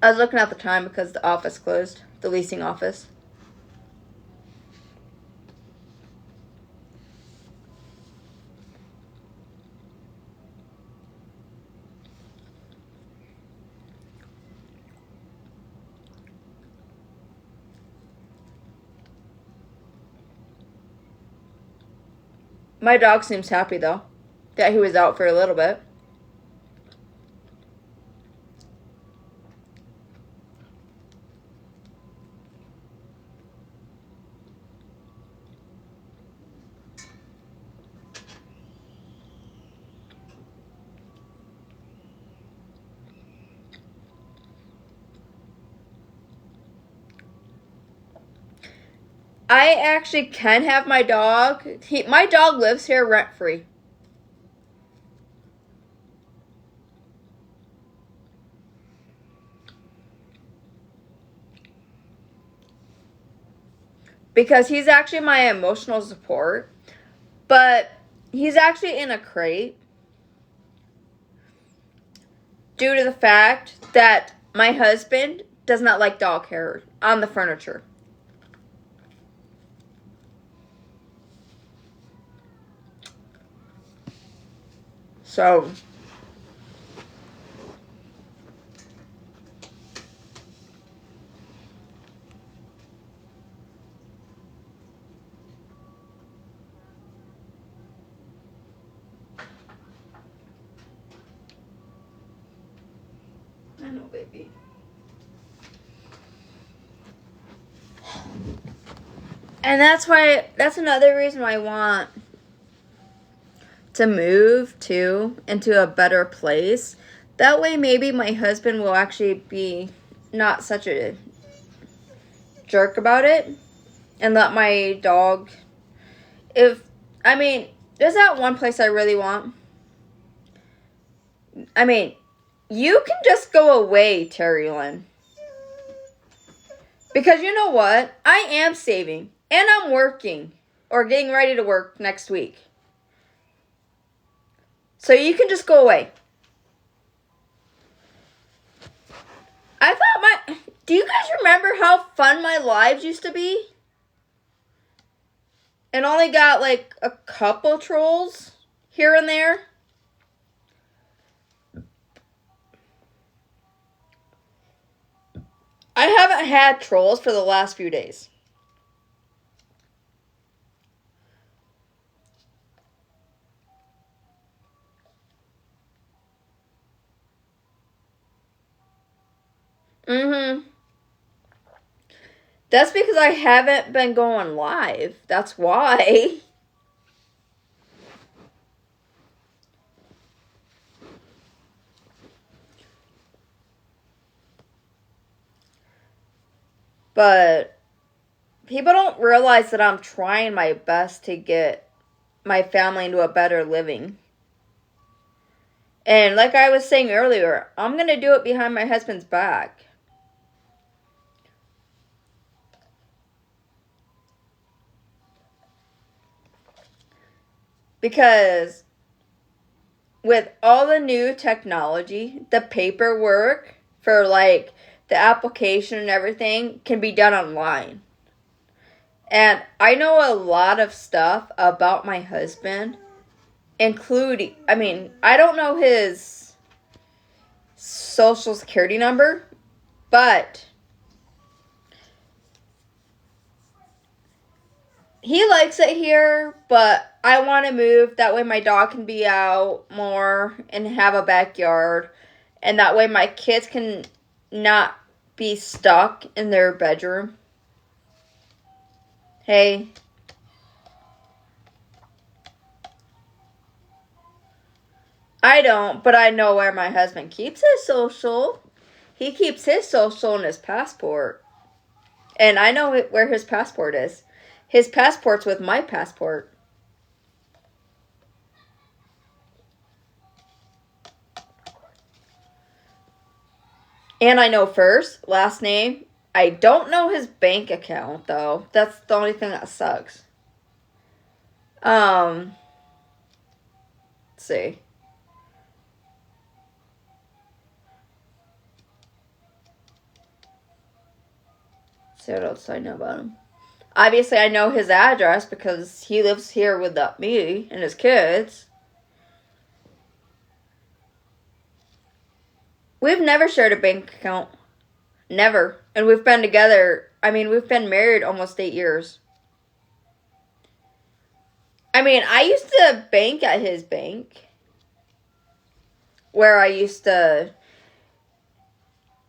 I was looking at the time because the office closed. The leasing office. My dog seems happy, though, that he was out for a little bit. I actually can have my dog. My dog lives here rent-free. Because he's actually my emotional support. But he's actually in a crate. Due to the fact that my husband does not like dog hair on the furniture. So I know, baby. And that's another reason why I want to move too into a better place. That way maybe my husband will actually be not such a jerk about it and let my dog, there's that one place I really want. You can just go away, Terry Lynn. Because you know what? I am saving. And I'm working. Or getting ready to work next week. So you can just go away. Do you guys remember how fun my lives used to be? And only got like a couple trolls here and there. I haven't had trolls for the last few days. That's because I haven't been going live. That's why. But people don't realize that I'm trying my best to get my family into a better living. And like I was saying earlier, I'm going to do it behind my husband's back. Because with all the new technology, the paperwork for like the application and everything can be done online. And I know a lot of stuff about my husband, including, I don't know his social security number, but he likes it here, but I want to move. That way my dog can be out more and have a backyard. And that way my kids can not be stuck in their bedroom. Hey. I don't, but I know where my husband keeps his social. He keeps his social in his passport. And I know where his passport is. His passport's with my passport. And I know first, last name. I don't know his bank account, though. That's the only thing that sucks. Let's see. See what else I know about him. Obviously, I know his address because he lives here with me and his kids. We've never shared a bank account. Never. And we've been together. We've been married almost 8 years. I used to bank at his bank. Where I used to...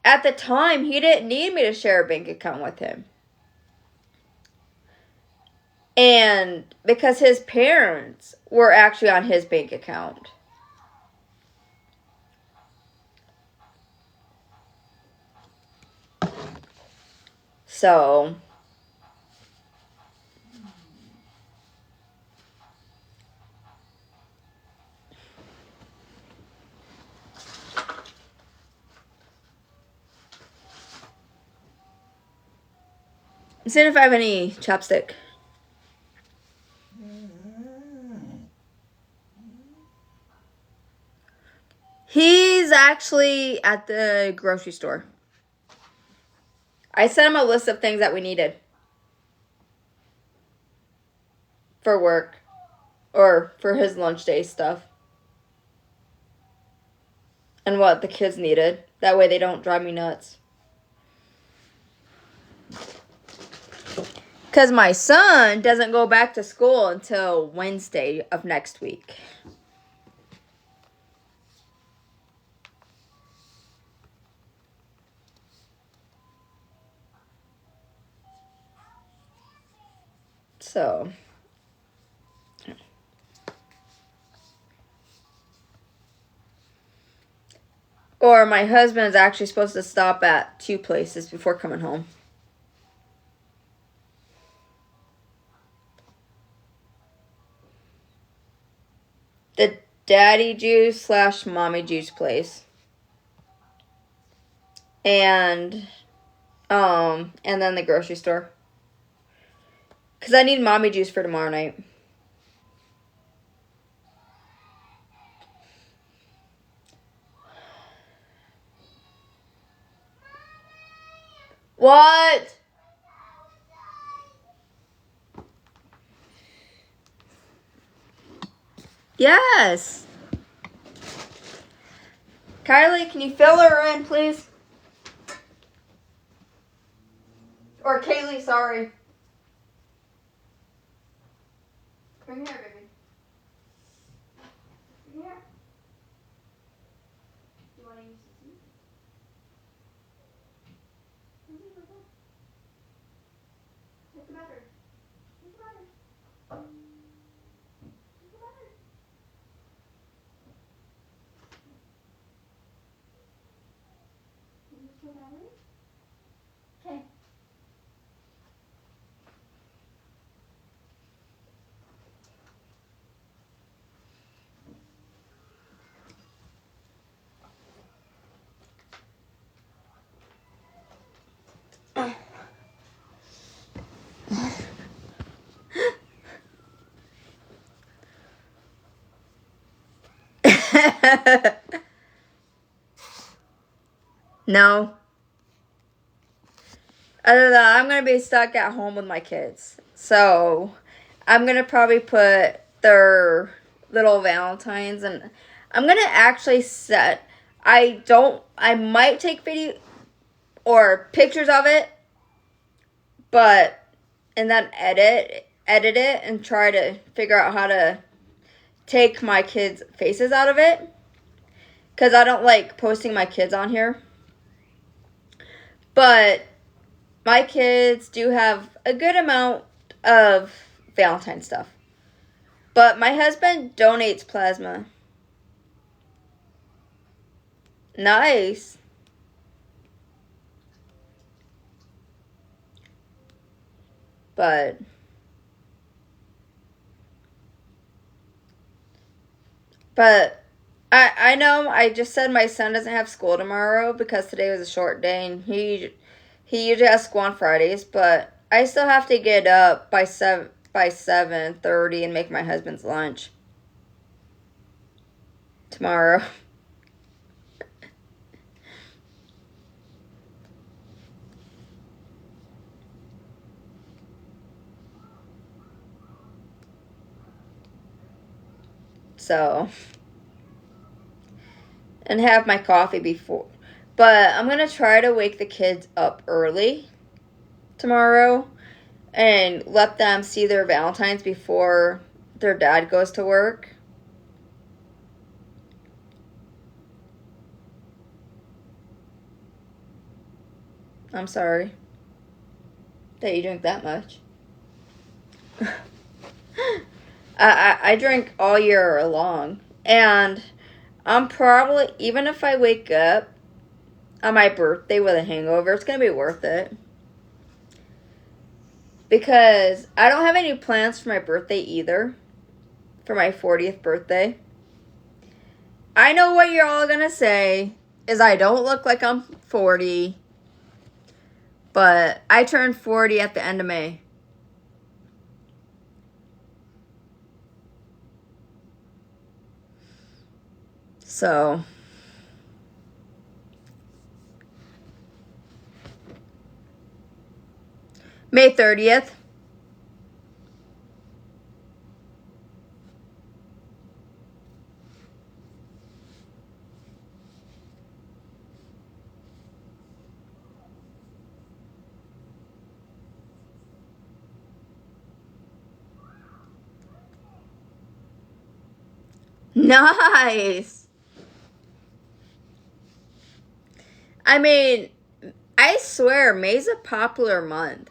At the time, he didn't need me to share a bank account with him. And because his parents were actually on his bank account. So... I'm seeing if I have any chapstick. He's actually at the grocery store. I sent him a list of things that we needed. For work. Or for his lunch day stuff. and what the kids needed. That way they don't drive me nuts. Because my son doesn't go back to school until Wednesday of next week. So, or my husband is actually supposed to stop at 2 places before coming home. The daddy juice / mommy juice place. And then the grocery store. Because I need mommy juice for tomorrow night. What? Yes. Kylie, can you fill her in, please? Or Kaylee, sorry. Come here, baby. Come here. You want to use the seat? Take the battery. Take the battery. Take the battery. Can you use the battery? Okay. No. Other than that, I'm going to be stuck at home with my kids. So, I'm going to probably put their little Valentines, and I'm going to actually set, I might take video or pictures of it, and then edit it and try to figure out how to take my kids' faces out of it. Because I don't like posting my kids on here. But my kids do have a good amount of Valentine stuff. But my husband donates plasma. Nice. But I know I just said my son doesn't have school tomorrow because today was a short day, and he usually has school on Fridays, but I still have to get up by 7:30 and make my husband's lunch tomorrow. So, and have my coffee before. But I'm going to try to wake the kids up early tomorrow and let them see their Valentines before their dad goes to work. I'm sorry that you drink that much. I drink all year long. And I'm probably, even if I wake up on my birthday with a hangover, it's going to be worth it. Because I don't have any plans for my birthday either. For my 40th birthday. I know what you're all going to say is I don't look like I'm 40. But I turned 40 at the end of May. So, May 30th. Nice. I mean, I swear, May's a popular month.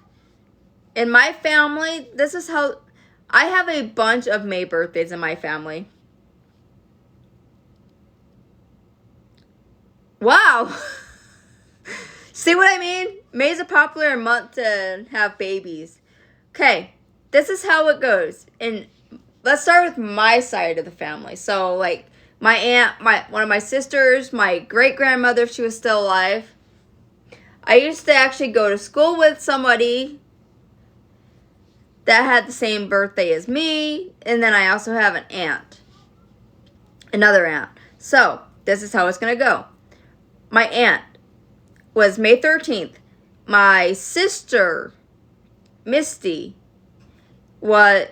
In my family, this is how... I have a bunch of May birthdays in my family. Wow. See what I mean? May's a popular month to have babies. Okay, this is how it goes. And let's start with my side of the family. So, like, my aunt, one of my sisters, my great-grandmother, if she was still alive. I used to actually go to school with somebody that had the same birthday as me. And then I also have an aunt. Another aunt. So, this is how it's going to go. My aunt was May 13th. My sister, Misty,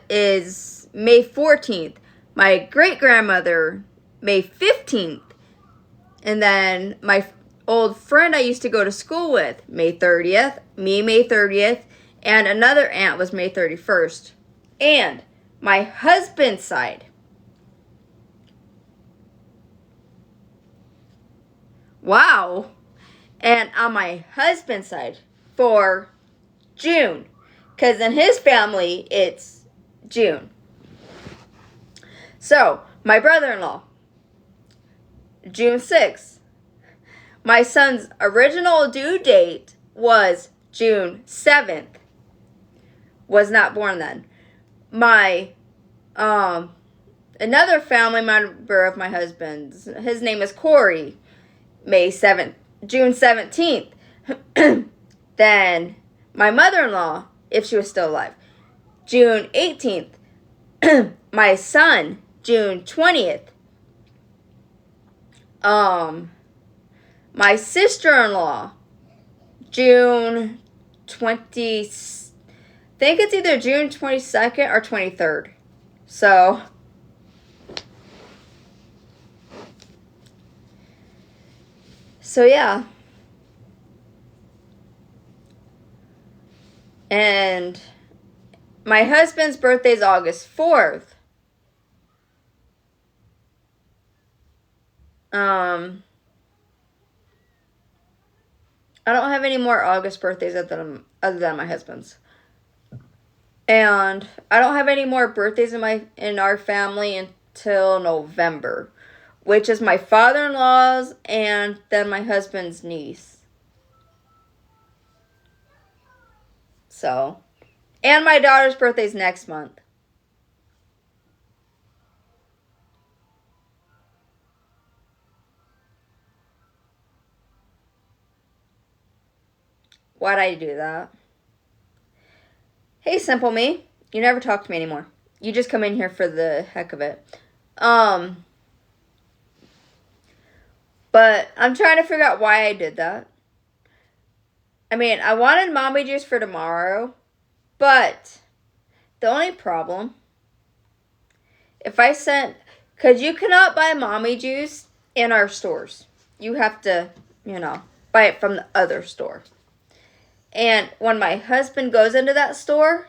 is May 14th. My great-grandmother, May 15th. And then my old friend I used to go to school with, May 30th. Me, May 30th. And another aunt was May 31st. And my husband's side. Wow. And on my husband's side for June. Because in his family, it's June. So, my brother-in-law, June 6th. My son's original due date was June 7th. Was not born then. My, another family member of my husband's, his name is Corey, June 17th. Then, my mother-in-law, if she was still alive, June 18th. My son, June 20th. My sister-in-law, June 20, I think it's either June 22nd or 23rd. So yeah. And my husband's birthday is August 4th. I don't have any more August birthdays other than my husband's. And I don't have any more birthdays in our family until November, which is my father-in-law's and then my husband's niece. So, and my daughter's birthday's next month. Why'd I do that? Hey, simple me. You never talk to me anymore. You just come in here for the heck of it. But I'm trying to figure out why I did that. I mean, I wanted mommy juice for tomorrow, but the only problem, because you cannot buy mommy juice in our stores. You have to, buy it from the other store. And when my husband goes into that store,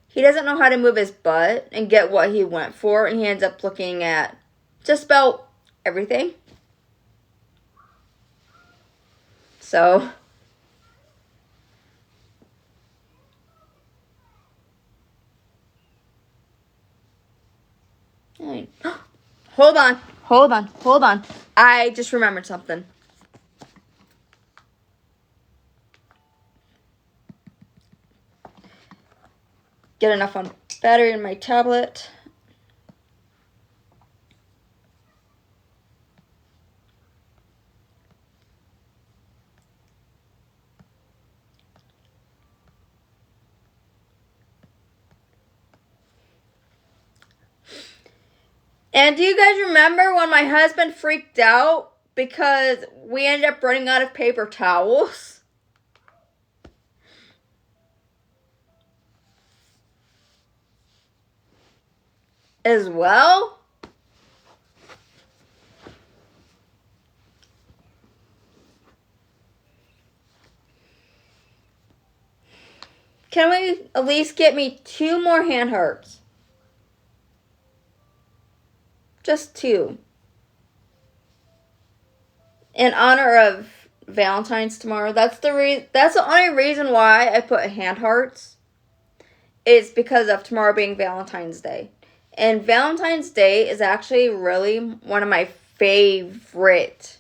he doesn't know how to move his butt and get what he went for, and he ends up looking at just about everything. So, hold on. I just remembered something. Get enough on battery in my tablet. And do you guys remember when my husband freaked out because we ended up running out of paper towels? As well? Can we at least get me 2 more hand hearts? Just 2. In honor of Valentine's tomorrow. That's the only reason why I put hand hearts. Is because of tomorrow being Valentine's Day. And Valentine's Day is actually really one of my favorite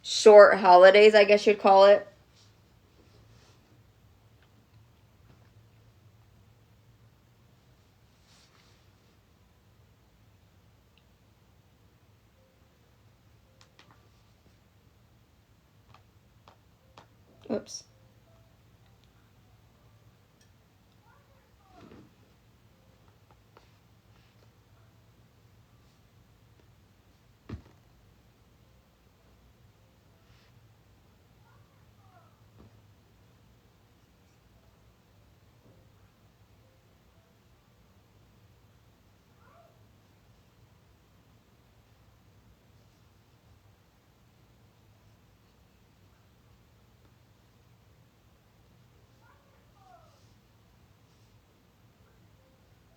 short holidays, I guess you'd call it. Oops.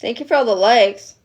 Thank you for all the likes.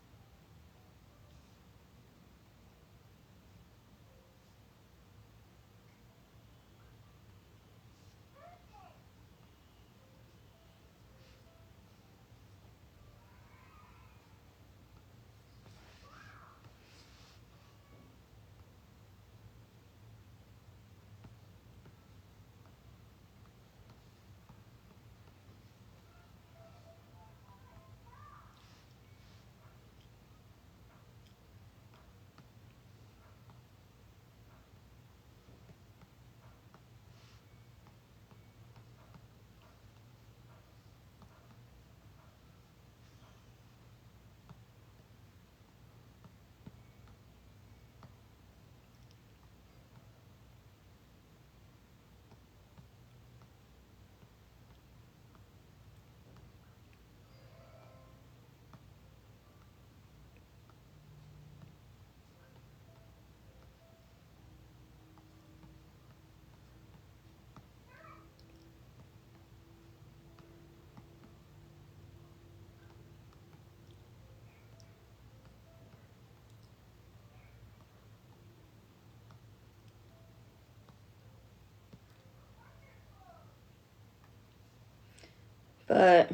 But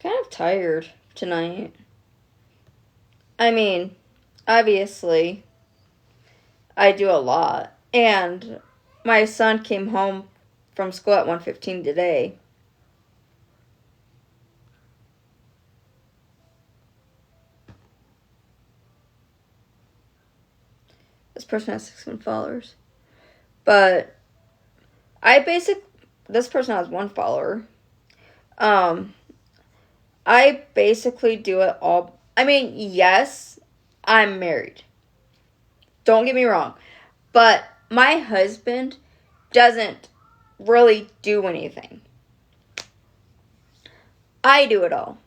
kind of tired tonight. I mean, obviously, I do a lot. And my son came home from school at 1:15 today. This person has 6 followers. But this person has 1 follower. I basically do it all. I mean, yes, I'm married. Don't get me wrong. But my husband doesn't really do anything. I do it all.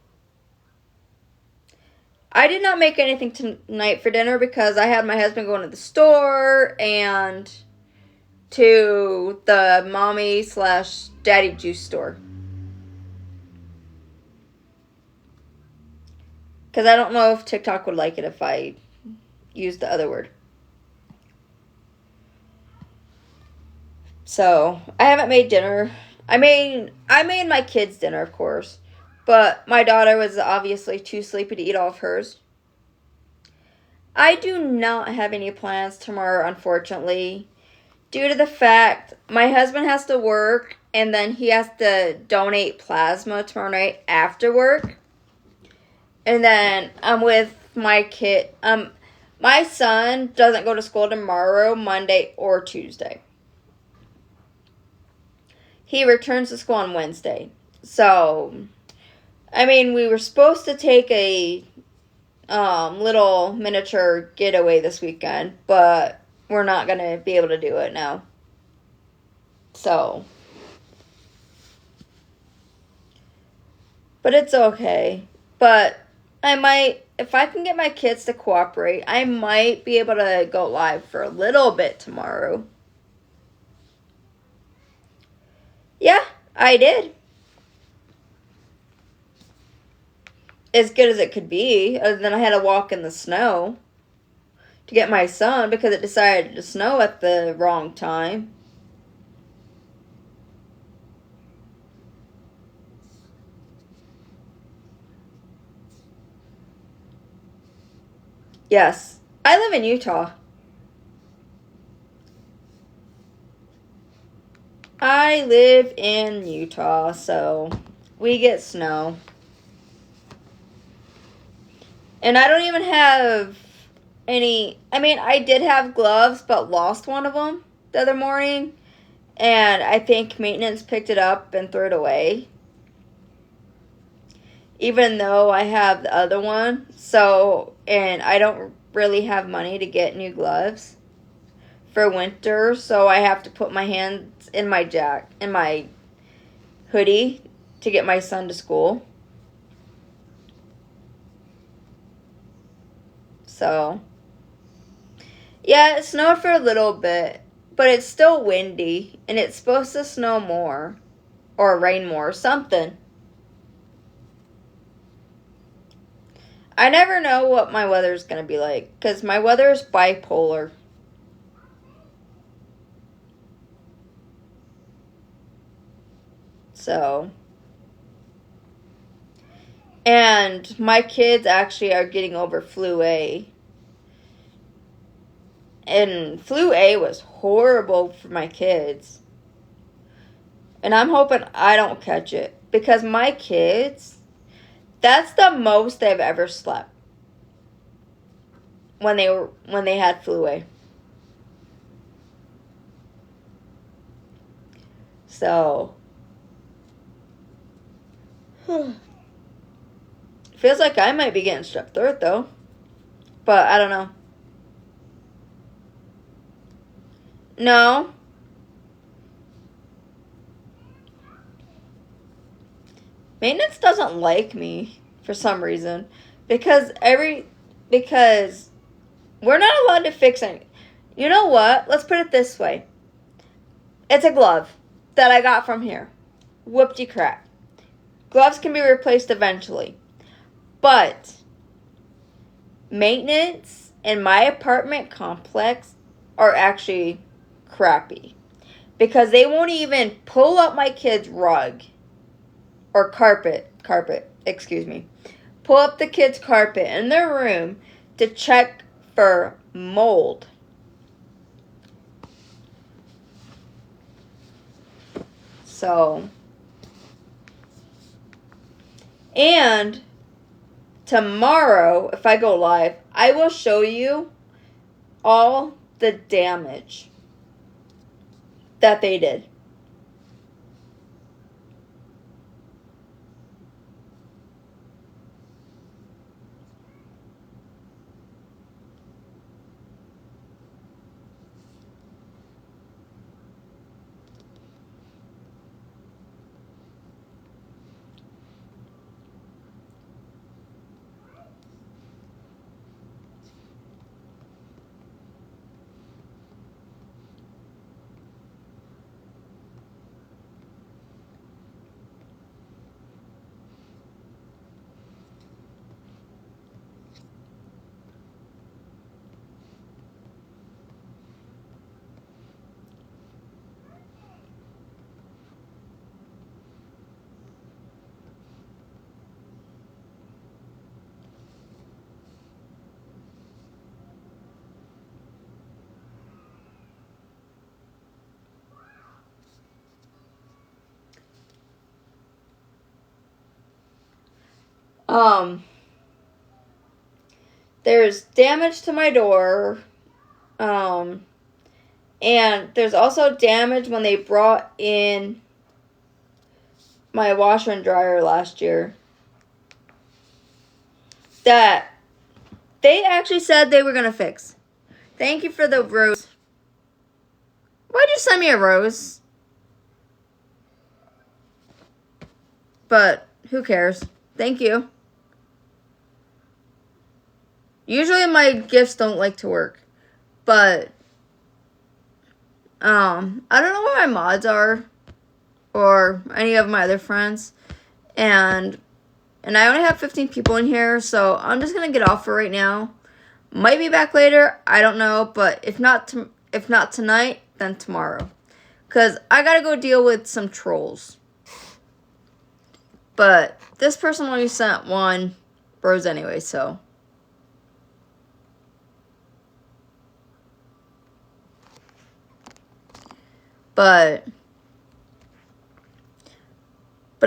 I did not make anything tonight for dinner because I had my husband going to the store and to the mommy/daddy juice store. Because I don't know if TikTok would like it if I use the other word. So, I haven't made dinner. I made my kids dinner, of course. But my daughter was obviously too sleepy to eat all of hers. I do not have any plans tomorrow, unfortunately. Due to the fact my husband has to work and then he has to donate plasma tomorrow night after work. And then I'm with my kid. My son doesn't go to school tomorrow, Monday, or Tuesday. He returns to school on Wednesday. So, I mean, we were supposed to take a little miniature getaway this weekend, but we're not going to be able to do it now. So, but it's okay. But I might, if I can get my kids to cooperate, I might be able to go live for a little bit tomorrow. Yeah, I did. As good as it could be, other than I had to walk in the snow to get my son because it decided to snow at the wrong time. Yes, I live in Utah. I live in Utah, so we get snow. And I don't even have any. I mean, I did have gloves, but lost one of them the other morning. And I think maintenance picked it up and threw it away. Even though I have the other one. So, and I don't really have money to get new gloves for winter. So I have to put my hands in my hoodie to get my son to school. So, yeah, it snowed for a little bit, but it's still windy, and it's supposed to snow more, or rain more, something. I never know what my weather's going to be like, because my weather is bipolar. So, and my kids actually are getting over flu A. And flu A was horrible for my kids. And I'm hoping I don't catch it. Because my kids, that's the most they've ever slept when they had flu A. So feels like I might be getting strep throat though. But I don't know. No. Maintenance doesn't like me for some reason. Because we're not allowed to fix anything. You know what? Let's put it this way. It's a glove that I got from here. Whoop-de crap. Gloves can be replaced eventually. But maintenance in my apartment complex are actually crappy. Because they won't even pull up my kid's rug. Or carpet, excuse me. Pull up the kids' carpet in their room to check for mold. So, and tomorrow, if I go live, I will show you all the damage that they did. There's damage to my door. And there's also damage when they brought in my washer and dryer last year. That they actually said they were going to fix. Thank you for the rose. Why'd you send me a rose? But who cares? Thank you. Usually my gifts don't like to work. But I don't know where my mods are or any of my other friends. And I only have 15 people in here, so I'm just going to get off for right now. Might be back later, I don't know, but if not tonight, then tomorrow. Because I got to go deal with some trolls. But this person only sent 1 rose anyway, so. But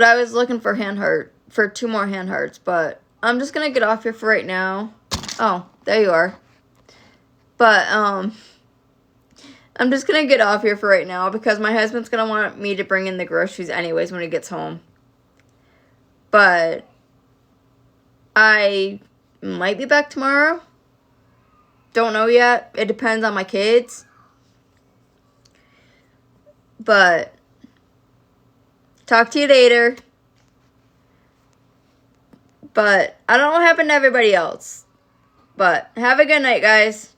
I was looking for for 2 more hand hearts, but I'm just going to get off here for right now. Oh, there you are. But, I'm just going to get off here for right now because my husband's going to want me to bring in the groceries anyways when he gets home. But I might be back tomorrow. Don't know yet. It depends on my kids. But talk to you later. But I don't know what happened to everybody else. But have a good night, guys.